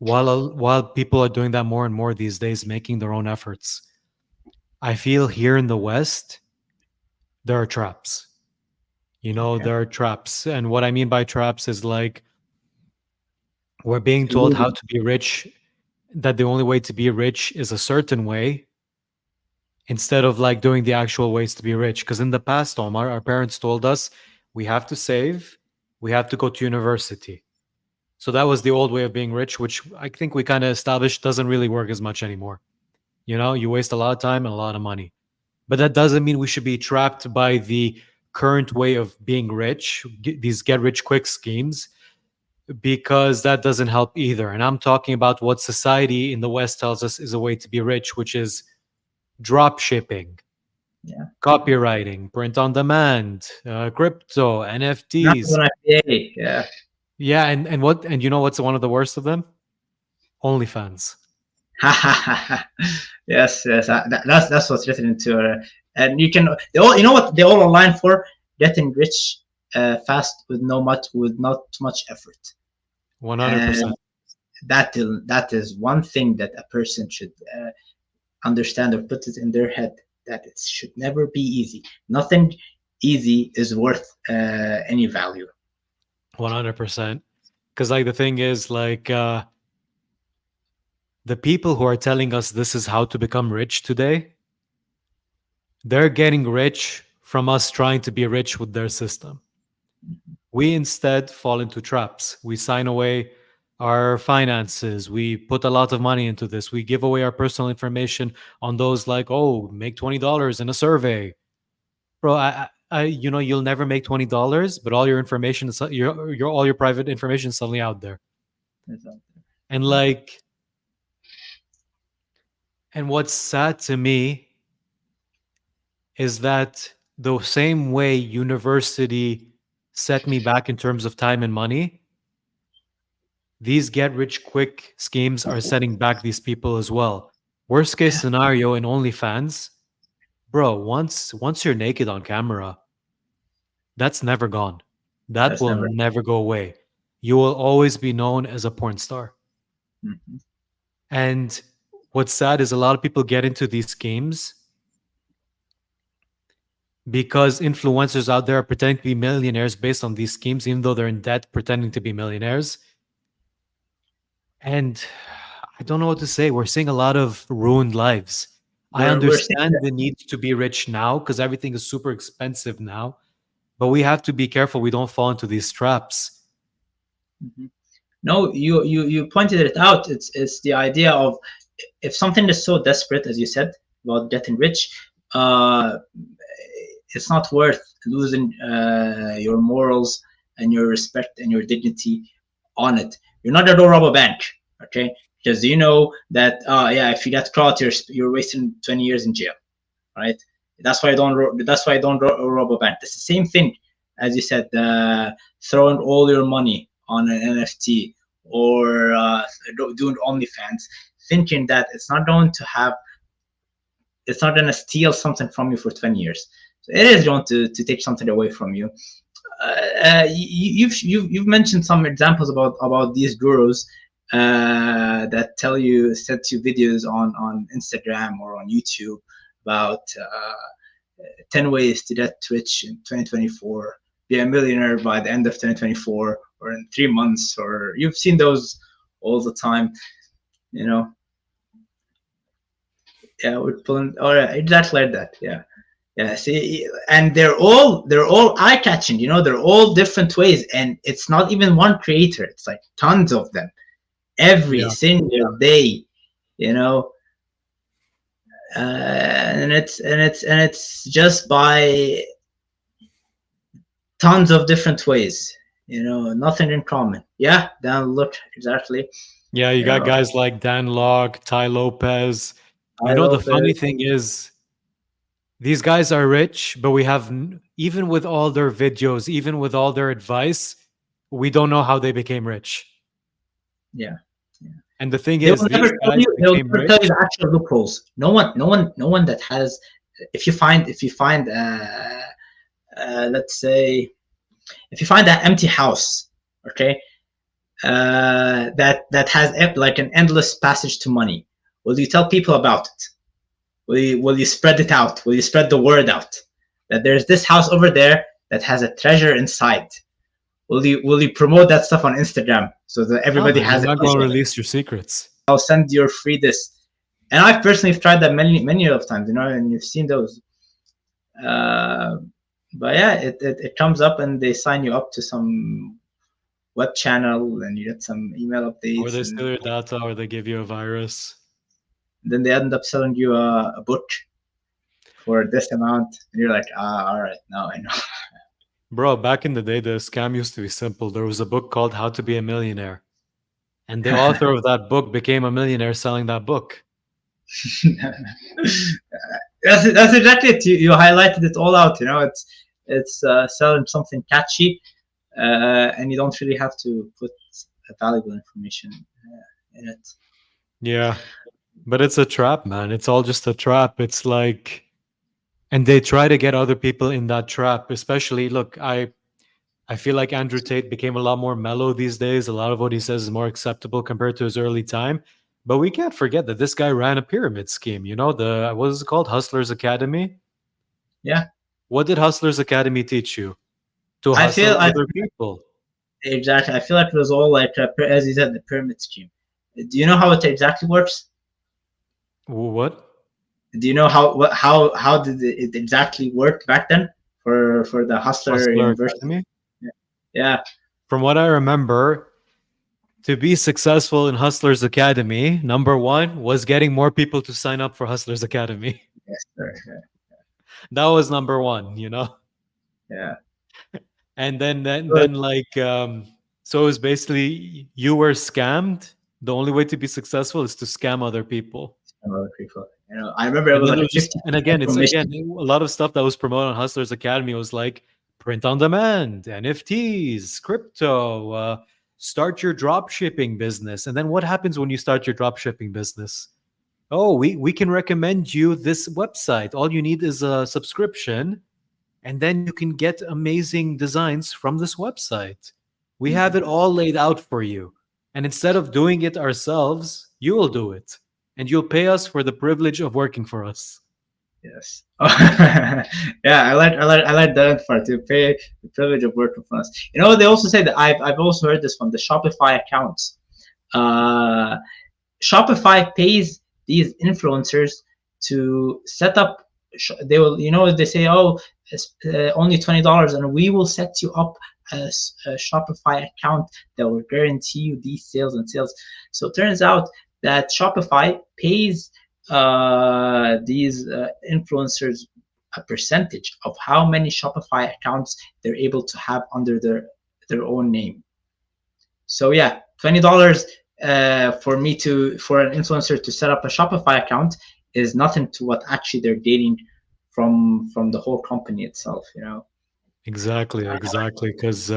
while people are doing that more and more these days, making their own efforts, I feel here in the West there are traps. Okay. There are traps, and what I mean by traps is like we're being told how Illusion. to be rich, that the only way to be rich is a certain way, instead of like doing the actual ways to be rich. Because in the past, Omar, our parents told us we have to save, we have to go to university. So that was the old way of being rich, which I think we kind of established doesn't really work as much anymore. You waste a lot of time and a lot of money. But that doesn't mean we should be trapped by the current way of being rich, these get rich quick schemes, because that doesn't help either. And I'm talking about what society in the West tells us is a way to be rich, which is drop shipping, Yeah. copywriting, print on demand, crypto, Not NFTs. even IPA. Yeah. Yeah, and you know what's one of the worst of them? OnlyFans. Yes, yes. That's what's written into it. And they all, you know what they all align for? Getting rich fast with not much effort. And 100%. that is one thing that a person should understand or put it in their head, that it should never be easy. Nothing easy is worth any value. 100%. Because like the thing is like the people who are telling us this is how to become rich today, they're getting rich from us trying to be rich with their system. We instead fall into traps. We sign away our finances. We put a lot of money into this. We give away our personal information on those like, oh, make $20 in a survey. Bro, you'll never make $20, but all your information is your all your private information is suddenly out there. And like, and what's sad to me is that the same way university set me back in terms of time and money, these get rich quick schemes are setting back these people as well. Worst case scenario in OnlyFans, bro, once you're naked on camera, that's never gone. That That's will never. never go away. You will always be known as a porn star. Mhm. And what's sad is a lot of people get into these schemes because influencers out there are pretending to be millionaires based on these schemes, even though they're in debt, pretending to be millionaires. And I don't know what to say. We're seeing a lot of ruined lives. I We're seeing understand that. the need to be rich now because everything is super expensive now, but we have to be careful we don't fall into these traps. Mhm. No, you pointed it out. It's the idea of, if something is so desperate as you said about getting rich, uh, it's not worth losing your morals and your respect and your dignity on it. You're not gonna go rob a bank, okay? Because you know that yeah, if you get caught, you're wasting 20 years in jail, right? That's why I don't rob a bank. It's the same thing as you said, throwing all your money on an NFT or doing OnlyFans, thinking that it's not going to steal something from you for 20 years. So it is going to take something away from you. You've mentioned some examples about these gurus that send you videos on Instagram or on YouTube about 10 ways to get rich in 2024, be a millionaire by the end of 2024 or in 3 months, or you've seen those all the time, you know. Yeah, we're pulling, all right, exactly like that. Yeah. Yeah, see, and they're all eye catching, you know, they're all different ways, and it's not even one creator, it's like tons of them every Yeah. single day, you know. And it's just by tons of different ways, you know, nothing in common. Yeah, then look, exactly, Yeah, you you got know, guys like Dan Lok, Ty Lopez. I The funny Lopez. thing is, these guys are rich, but we have, even with all their videos, even with all their advice, we don't know how they became rich. Yeah, yeah. And the thing They will is, never these tell guys you. They will became never tell you the rich. actual loopholes. No one that has. If you find let's say, if you find an empty house, okay, that has like an endless passage to money. Will you tell people about it? Will you spread it out? Will you spread the word out that there's this house over there that has a treasure inside? Will you promote that stuff on Instagram so that No, everybody man, you're has a not piece going to of it? release your secrets. I'll send your free this. And I've personally tried that many of times, and you've seen those. Uh, but yeah, it comes up and they sign you up to some web channel and you get some email Or updates, they and steal your data, or they give you a virus. then they end up selling you a book for this amount, and you're like, all right, now I know. Bro, back in the day, the scam used to be simple. There was a book called How to Be a Millionaire, and the author of that book became a millionaire selling that book. That's exactly it. You highlighted it all out. It's selling something catchy, and you don't really have to put valuable information in it. Yeah, but it's a trap, man. It's all just a trap. It's like, and they try to get other people in that trap. Especially, look, I feel like Andrew Tate became a lot more mellow these days. A lot of what he says is more acceptable compared to his early time. But we can't forget that this guy ran a pyramid scheme. You know, the what is it called? Hustlers Academy. Yeah, What did Hustlers Academy teach you? To I hustle feel I other people. exactly. I feel like it was all like as you said, the pyramid scheme. Do you know how it exactly works? What? Do you know how did it exactly work back then for the Hustler Hustler University? Academy? Yeah, From what I remember, to be successful in Hustlers Academy, number one was getting more people to sign up for Hustlers Academy. yes, sir. That was number one, you know? Yeah, And then good. then like so it was basically you were scammed. The only way to be successful is to scam other people. Some other people. I remember it And was then like there a was just, and 50% again, it's again commission. a lot of stuff that was promoted on Hustlers Academy was like print on demand, NFTs, crypto, start your drop shipping business. And then what happens when you start your drop shipping business? Oh, we can recommend you this website. All you need is a subscription, and then you can get amazing designs from this website. We have it Mhm. all laid out for you. And instead of doing it ourselves, you will do it. And you'll pay us for the privilege of working for us. Yes. Yeah, I like that part to pay the privilege of working for us. They also say that I've also heard this one, the Shopify accounts. Uh, Shopify pays these influencers to set up. They will, they say, oh, it's, only $20, and we will set you up a Shopify account that will guarantee you these sales and sales. So it turns out that Shopify pays these influencers a percentage of how many Shopify accounts they're able to have under their own name. So yeah, $20 for an influencer to set up a Shopify account is nothing to what actually they're gaining from the whole company itself. Exactly, exactly. Because,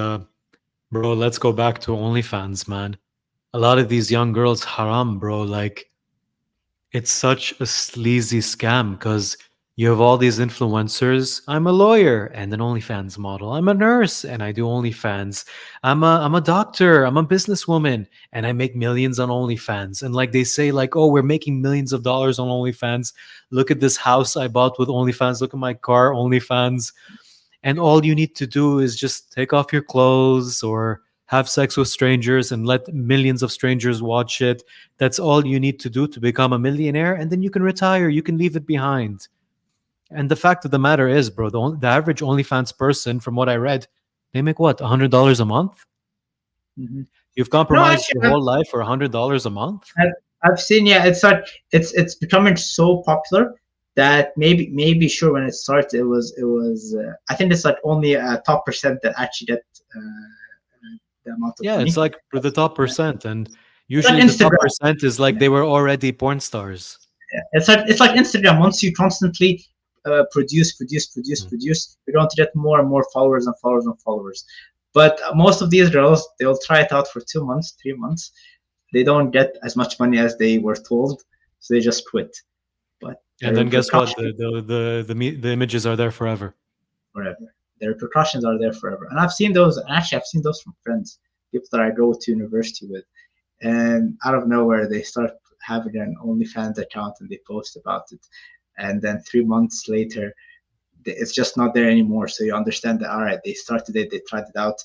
bro, let's go back to OnlyFans, man. A lot of these young girls, haram, bro. Like, it's such a sleazy scam because you have all these influencers. I'm a lawyer and an OnlyFans model. I'm a nurse and I do OnlyFans. I'm a doctor. I'm a businesswoman and I make millions on OnlyFans. And like they say, like, oh, we're making millions of dollars on OnlyFans. Look at this house I bought with OnlyFans. Look at my car, OnlyFans. And all you need to do is just take off your clothes or have sex with strangers and let millions of strangers watch it. That's all you need to do to become a millionaire, and then you can retire. You can leave it behind. And the fact of the matter is, bro, the average OnlyFans person, from what I read, they make what, $100 a month? Mm-hmm. You've No, compromised actually, your whole life for $100 a month? I've, I've seen. Yeah, it's like it's becoming so popular that maybe sure when it started it was I think it's like only a top percent that actually get the amount of Yeah, it's money. like for the top Yeah. percent. And It's like usually the top Instagram. percent is like they were already porn stars. Yeah. It's like Instagram. Once you constantly produce, you're going to get more and more followers and followers and followers. But most of these girls, they'll try it out for 2 months, 3 months. They don't get as much money as they were told, so they just quit. But the And then guess what? repercussions The images are there forever. forever. The repercussions are there forever. And I've seen those. And actually, I've seen those from friends. people that I go to university with, and out of nowhere they start having an OnlyFans account and they post about it, and then 3 months later it's just not there anymore. So you understand that, all right, they started it, they tried it out,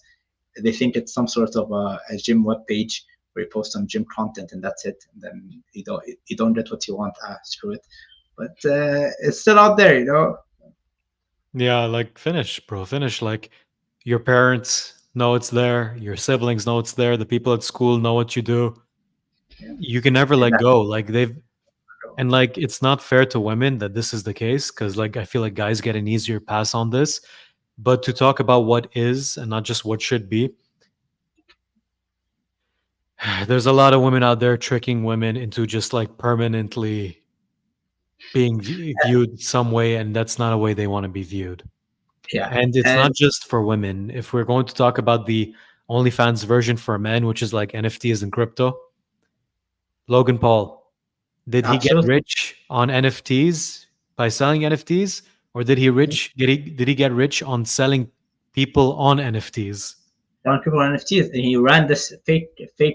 they think it's some sort of a gym web page where you post some gym content and that's it, and then you don't get what you want. Screw it. But it's still out there, you know. Yeah, like finish, bro. Finish. Like your parents know it's there, your siblings know it's there, the people at school know what you do. Yeah, You can never let exactly. go. Like they've and like it's not fair to women that this is the case because like I feel like guys get an easier pass on this. But to talk about what is and not just what should be, there's a lot of women out there tricking women into just like permanently being viewed some way, and that's not a way they want to be viewed. Yeah, And it's and not just for women. If we're going to talk about the OnlyFans version for men, which is like NFTs and crypto, Logan Paul, did he get absolutely. rich on NFTs by selling NFTs, or did he get rich on selling people on NFTs? Young people on NFTs, and he ran this fake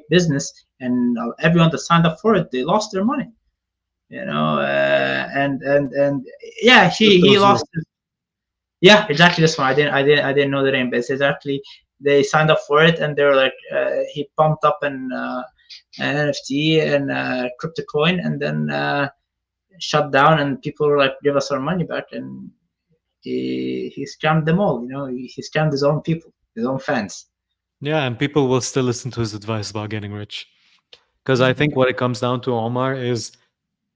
business, and everyone that signed up for it, they lost their money. You know, and yeah, he Crypto's real. lost. Yeah, exactly this one. I didn't know the name, but it's exactly they signed up for it, and they were like, he pumped up an NFT and crypto coin, and then shut down, and people were like, give us our money back, and he scammed them all. You know, he scammed his own people, his own fans. Yeah, and people will still listen to his advice about getting rich. Because I think what it comes down to, Omar, is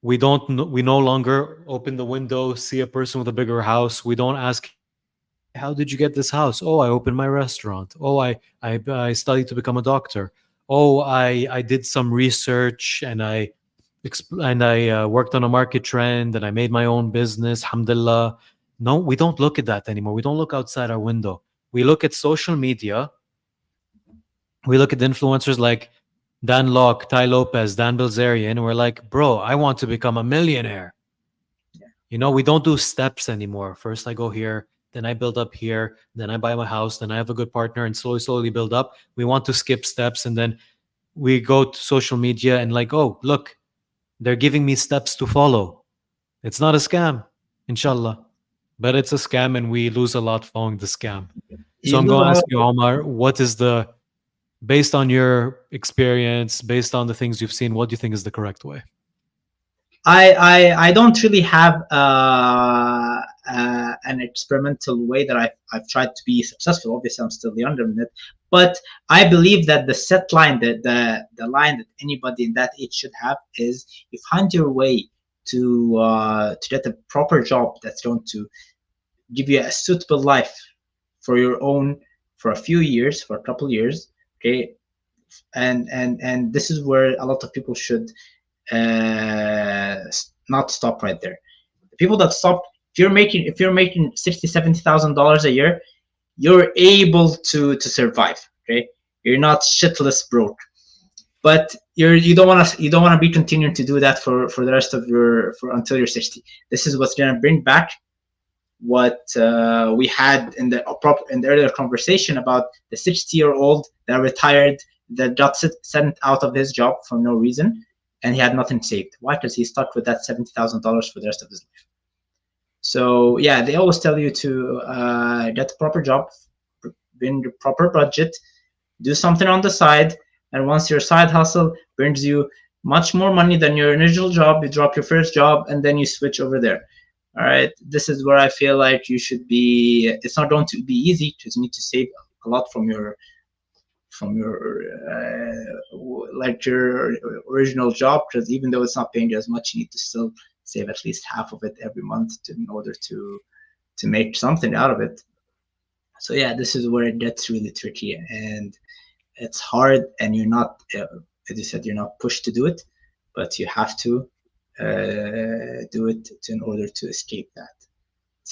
we no longer open the window, see a person with a bigger house. We don't ask, "Hey, how did you get this house?" "Oh, I opened my restaurant." "Oh, I studied to become a doctor." "Oh, I did some research and I worked on a market trend and I made my own business. Alhamdulillah." No, we don't look at that anymore. We don't look outside our window. We look at social media. We look at influencers like Dan Locke, Ty Lopez, Dan Bilzerian, and we're like, bro, I want to become a millionaire. We don't do steps anymore. First, I go here, then I build up here, then I buy my house, then I have a good partner, and slowly, slowly build up. We want to skip steps, and then we go to social media and like, oh, look, they're giving me steps to follow. It's not a scam, inshallah, but it's a scam, and we lose a lot following the scam. So You I'm lose a going to lot ask of. you, Omar, what is the based on your experience, based on the things you've seen, what do you think is the correct way? I don't really have an experimental way that I've tried to be successful. Obviously, I'm still younger in it, but I believe that the set line, the line that anybody in that age should have is you find your way to get a proper job that's going to give you a suitable life for your own for a few years, for a couple years, okay, and this is where a lot of people should uh, not stop right there. The people that stop, if you're making 60, $70,000 a year, you're able to survive. Okay, you're not shitless broke, but you don't want to be continuing to do that for the rest of your for until you're 60. This is what's gonna bring back what we had in the earlier conversation about the 60-year-old that retired, that got sent out of his job for no reason, and he had nothing saved. Why? Because he's stuck with that $70,000 for the rest of his life. So yeah, they always tell you to get a proper job, bring your proper budget, do something on the side, and once your side hustle brings you much more money than your initial job, you drop your first job and then you switch over there. All right, this is where I feel like you should be. It's not going to be easy because you need to save a lot from your like your original job, because even though it's not paying you as much, you need to still save at least half of it every month in order to make something out of it. So yeah, this is where it gets really tricky, and it's hard, and you're not, as you said, you're not pushed to do it, but you have to do it in order to escape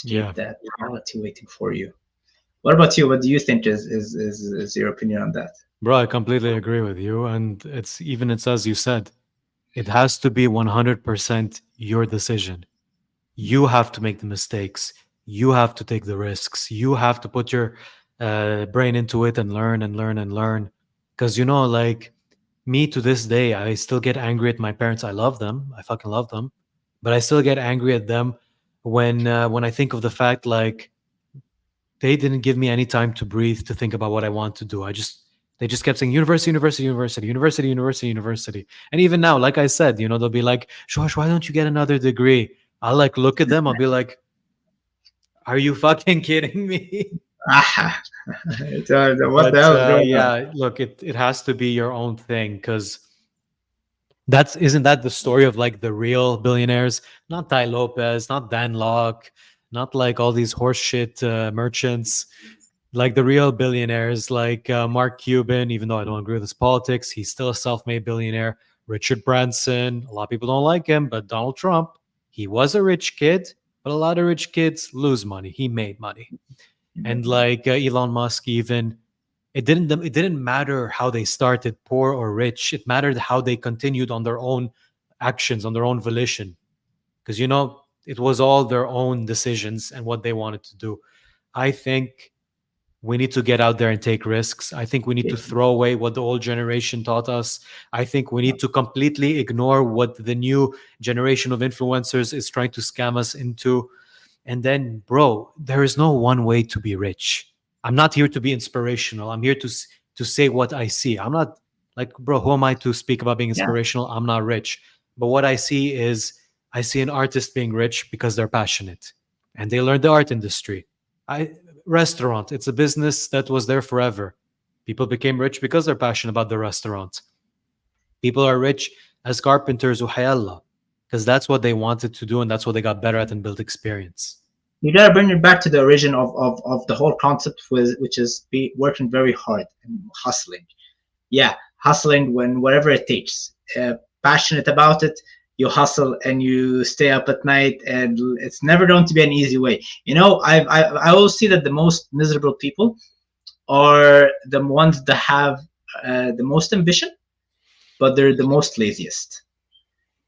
Yeah. that reality waiting for you. What about you? What do you think is your opinion on that? Bro, I completely agree with you. And it's as you said, it has to be 100% your decision. You have to make the mistakes. You have to take the risks. You have to put your brain into it and learn and learn and learn. Because, like me to this day, I still get angry at my parents. I love them. I fucking love them. But I still get angry at them when I think of the fact like they didn't give me any time to breathe to think about what I want to do. They just kept saying university, university, university, university, university, university. And even now, like I said, they'll be like, Josh, why don't you get another degree? I'll like look at them, I'll be like, are you fucking kidding me? Ah, what the But hell is going on? yeah, look, it has to be your own thing because that's isn't that the story of like the real billionaires? Not Ty Lopez, not Dan Locke, not like all these horseshit merchants. Like the real billionaires, like Mark Cuban, even though I don't agree with his politics, he's still a self made billionaire. Richard Branson, a lot of people don't like him, but Donald Trump, he was a rich kid, but a lot of rich kids lose money. He made money. You And made money. like Elon Musk, even it didn't matter how they started, poor or rich. It mattered how they continued on their own actions, on their own volition, because it was all their own decisions and what they wanted to do. I think we need to get out there and take risks. I think we need to Yes. throw away what the old generation taught us. I think we need to completely ignore what the new generation of influencers is trying to scam us into. And then, bro, there is no one way to be rich. I'm not here to be inspirational. I'm here to say what I see. I'm not like, bro, who am I to speak about being Yeah. inspirational? I'm not rich. But what I see is I see an artist being rich because they're passionate and they learned the art industry. I Restaurant, it's a business that was there forever. People became rich because they're passionate about the restaurant. People are rich as carpenters, uhayallah, because that's what they wanted to do and that's what they got better at and built experience. You gotta bring it back to the origin of the whole concept, which is working very hard and hustling. Yeah, hustling when whatever it takes. Passionate about it, you hustle and you stay up at night, and it's never going to be an easy way. I always see that the most miserable people are the ones that have the most ambition, but they're the most laziest.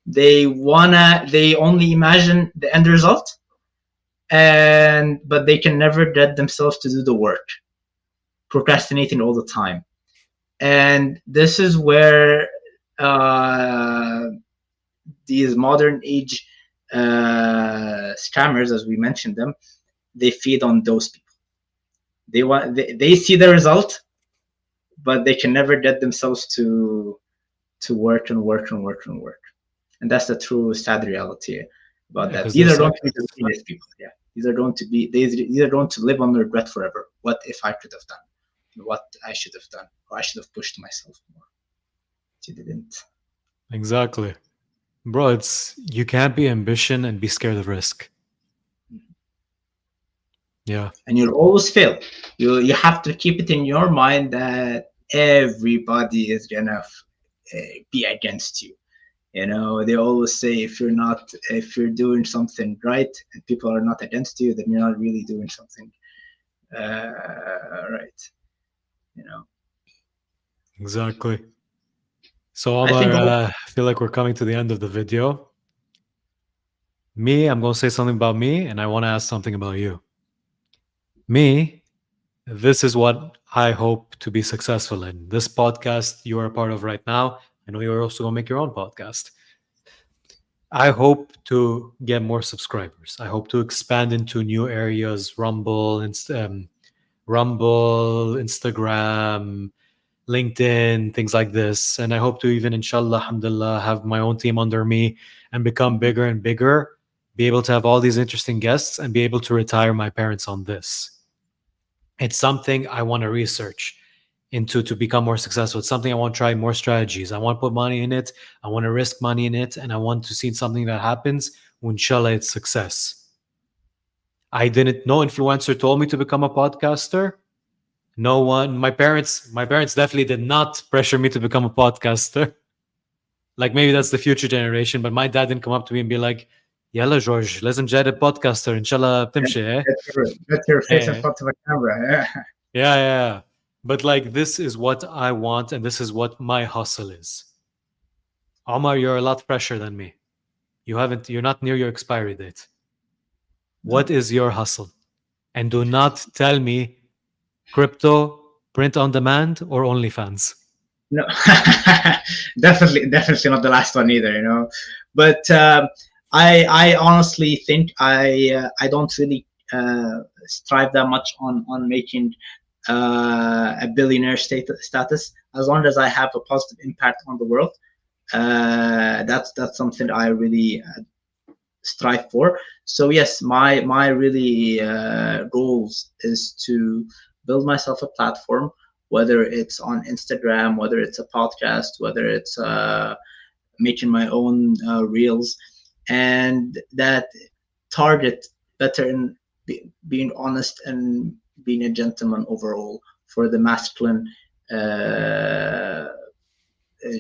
They only imagine the end result, and but they can never get themselves to do the work, procrastinating all the time. And this is where uh, these modern age scammers, as we mentioned them, they feed on those people. They see the result, but they can never get themselves to work and work and work and work. And that's the true sad reality about Yeah, that. because These are this going to be the laziest people. Yeah, these are going to live on regret forever. What if I could have done? What I should have done, or I should have pushed myself more. But you didn't. exactly. Bro, it's you can't be ambition and be scared of risk. Yeah, And you'll always fail. You have to keep it in your mind that everybody is gonna be against you. They always say if you're doing something right and people are not against you, then you're not really doing something right. You know, exactly. So I Omar, think all, I feel like we're coming to the end of the video. Me, I'm going to say something about me, and I want to ask something about you. Me, this is what I hope to be successful in. This podcast you are a part of right now. I know you're also going to make your own podcast. I hope to get more subscribers. I hope to expand into new areas, Rumble, Instagram, LinkedIn, things like this. And I hope to even, inshallah, alhamdulillah, have my own team under me and become bigger and bigger, be able to have all these interesting guests and be able to retire my parents on this. It's something I want to research into to become more successful. It's something I want to try more strategies. I want to put money in it. I want to risk money in it. And I want to see something that happens. Inshallah, it's success. I didn't, no influencer told me to become a podcaster. No one, my parents definitely did not pressure me to become a podcaster. Like maybe that's the future generation, but my dad didn't come up to me and be like, Yalla George, لازم جاد podcaster, inshallah بتمشي, eh? get your face in Eh. front of a camera. Yeah. Yeah, yeah. But like this is what I want and this is what my hustle is. Omar, you're a lot fresher than me. You're not near your expiry date. What No. is your hustle? And do not tell me crypto, print on demand, or OnlyFans. No, definitely not the last one either. But I honestly think I don't really strive that much on making a billionaire status. As long as I have a positive impact on the world, that's something I really strive for. So yes, my really goals is to build myself a platform, whether it's on Instagram, whether it's a podcast, whether it's making my own reels, and that target better in being honest and being a gentleman overall for the masculine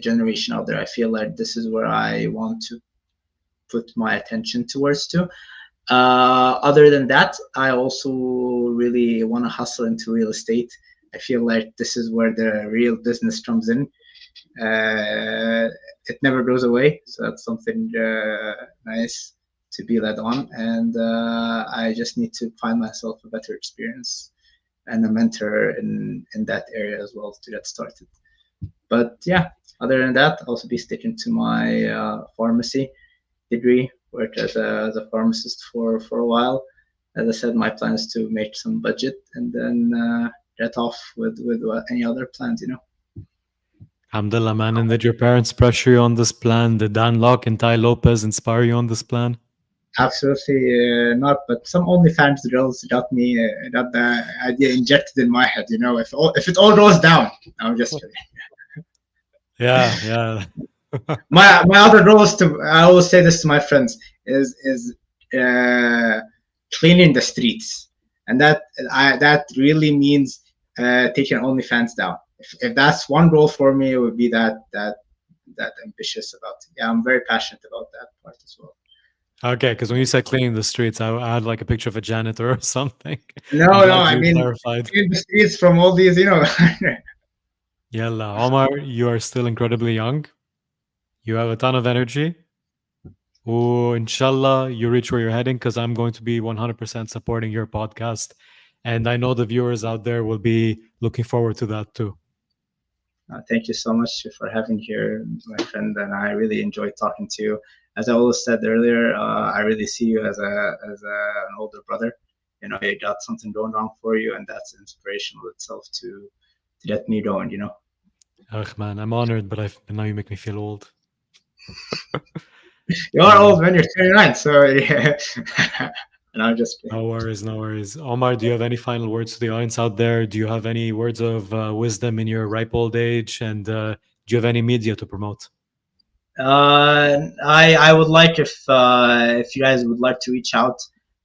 generation out there. I feel like this is where I want to put my attention towards too. Other than that, I also really want to hustle into real estate. I feel like this is where the real business comes in. It never goes away, so that's something nice to be led on. And I just need to find myself a better experience and a mentor in that area as well to get started. But yeah, other than that, I'll also be sticking to my pharmacy degree. Worked as a pharmacist for a while. As I said, my plan is to make some budget and then get off with any other plans. Alhamdulillah, man. And did your parents pressure you on this plan? Did Dan Locke and Ty Lopez inspire you on this plan? Absolutely not. But some OnlyFans girls got the idea injected in my head. If it all goes down, I'm just kidding. Yeah, yeah. My other goal is to. I always say this to my friends is uh, cleaning the streets, and that really means taking OnlyFans down. If that's one goal for me, it would be that ambitious about it. Yeah, I'm very passionate about that part as well. Okay, because when you said cleaning the streets, I had like a picture of a janitor or something. I'm No, no, glad I you mean clarified. cleaning the streets from all these. Yalla, Omar, you are still incredibly young. You have a ton of energy. Oh, inshallah, you reach where you're heading because I'm going to be 100% supporting your podcast. And I know the viewers out there will be looking forward to that too. Thank you so much for having here, my friend, and I really enjoyed talking to you. As I always said earlier, I really see you an older brother. You got something going on for you, and that's inspirational itself to get me going. Ugh, man, I'm honored, but now you make me feel old. You are Um, old when you're 29, so yeah. And I'm just kidding. no worries, no worries. Omar, do you have any final words to the audience out there? Do you have any words of wisdom in your ripe old age? And do you have any media to promote? I would like if you guys would like to reach out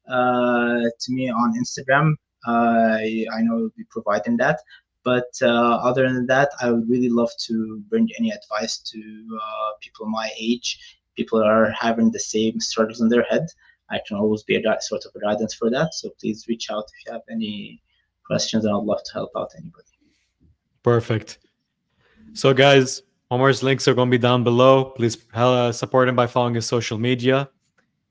to me on Instagram. I know we'll be providing that. But other than that, I would really love to bring any advice to people my age, people that are having the same struggles in their head. I can always be sort of a guidance for that. So please reach out if you have any questions, and I'd love to help out anybody. Perfect. So, guys, Omar's links are going to be down below. Please support him by following his social media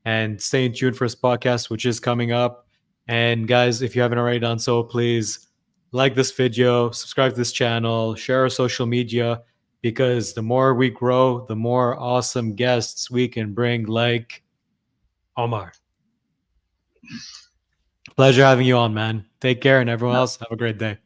and stay tuned for his podcast, which is coming up. And, guys, if you haven't already done so, please like this video, subscribe to this channel, share our social media, because the more we grow, the more awesome guests we can bring, like Omar. Pleasure having you on, man. Take care, and everyone No, else, have a great day.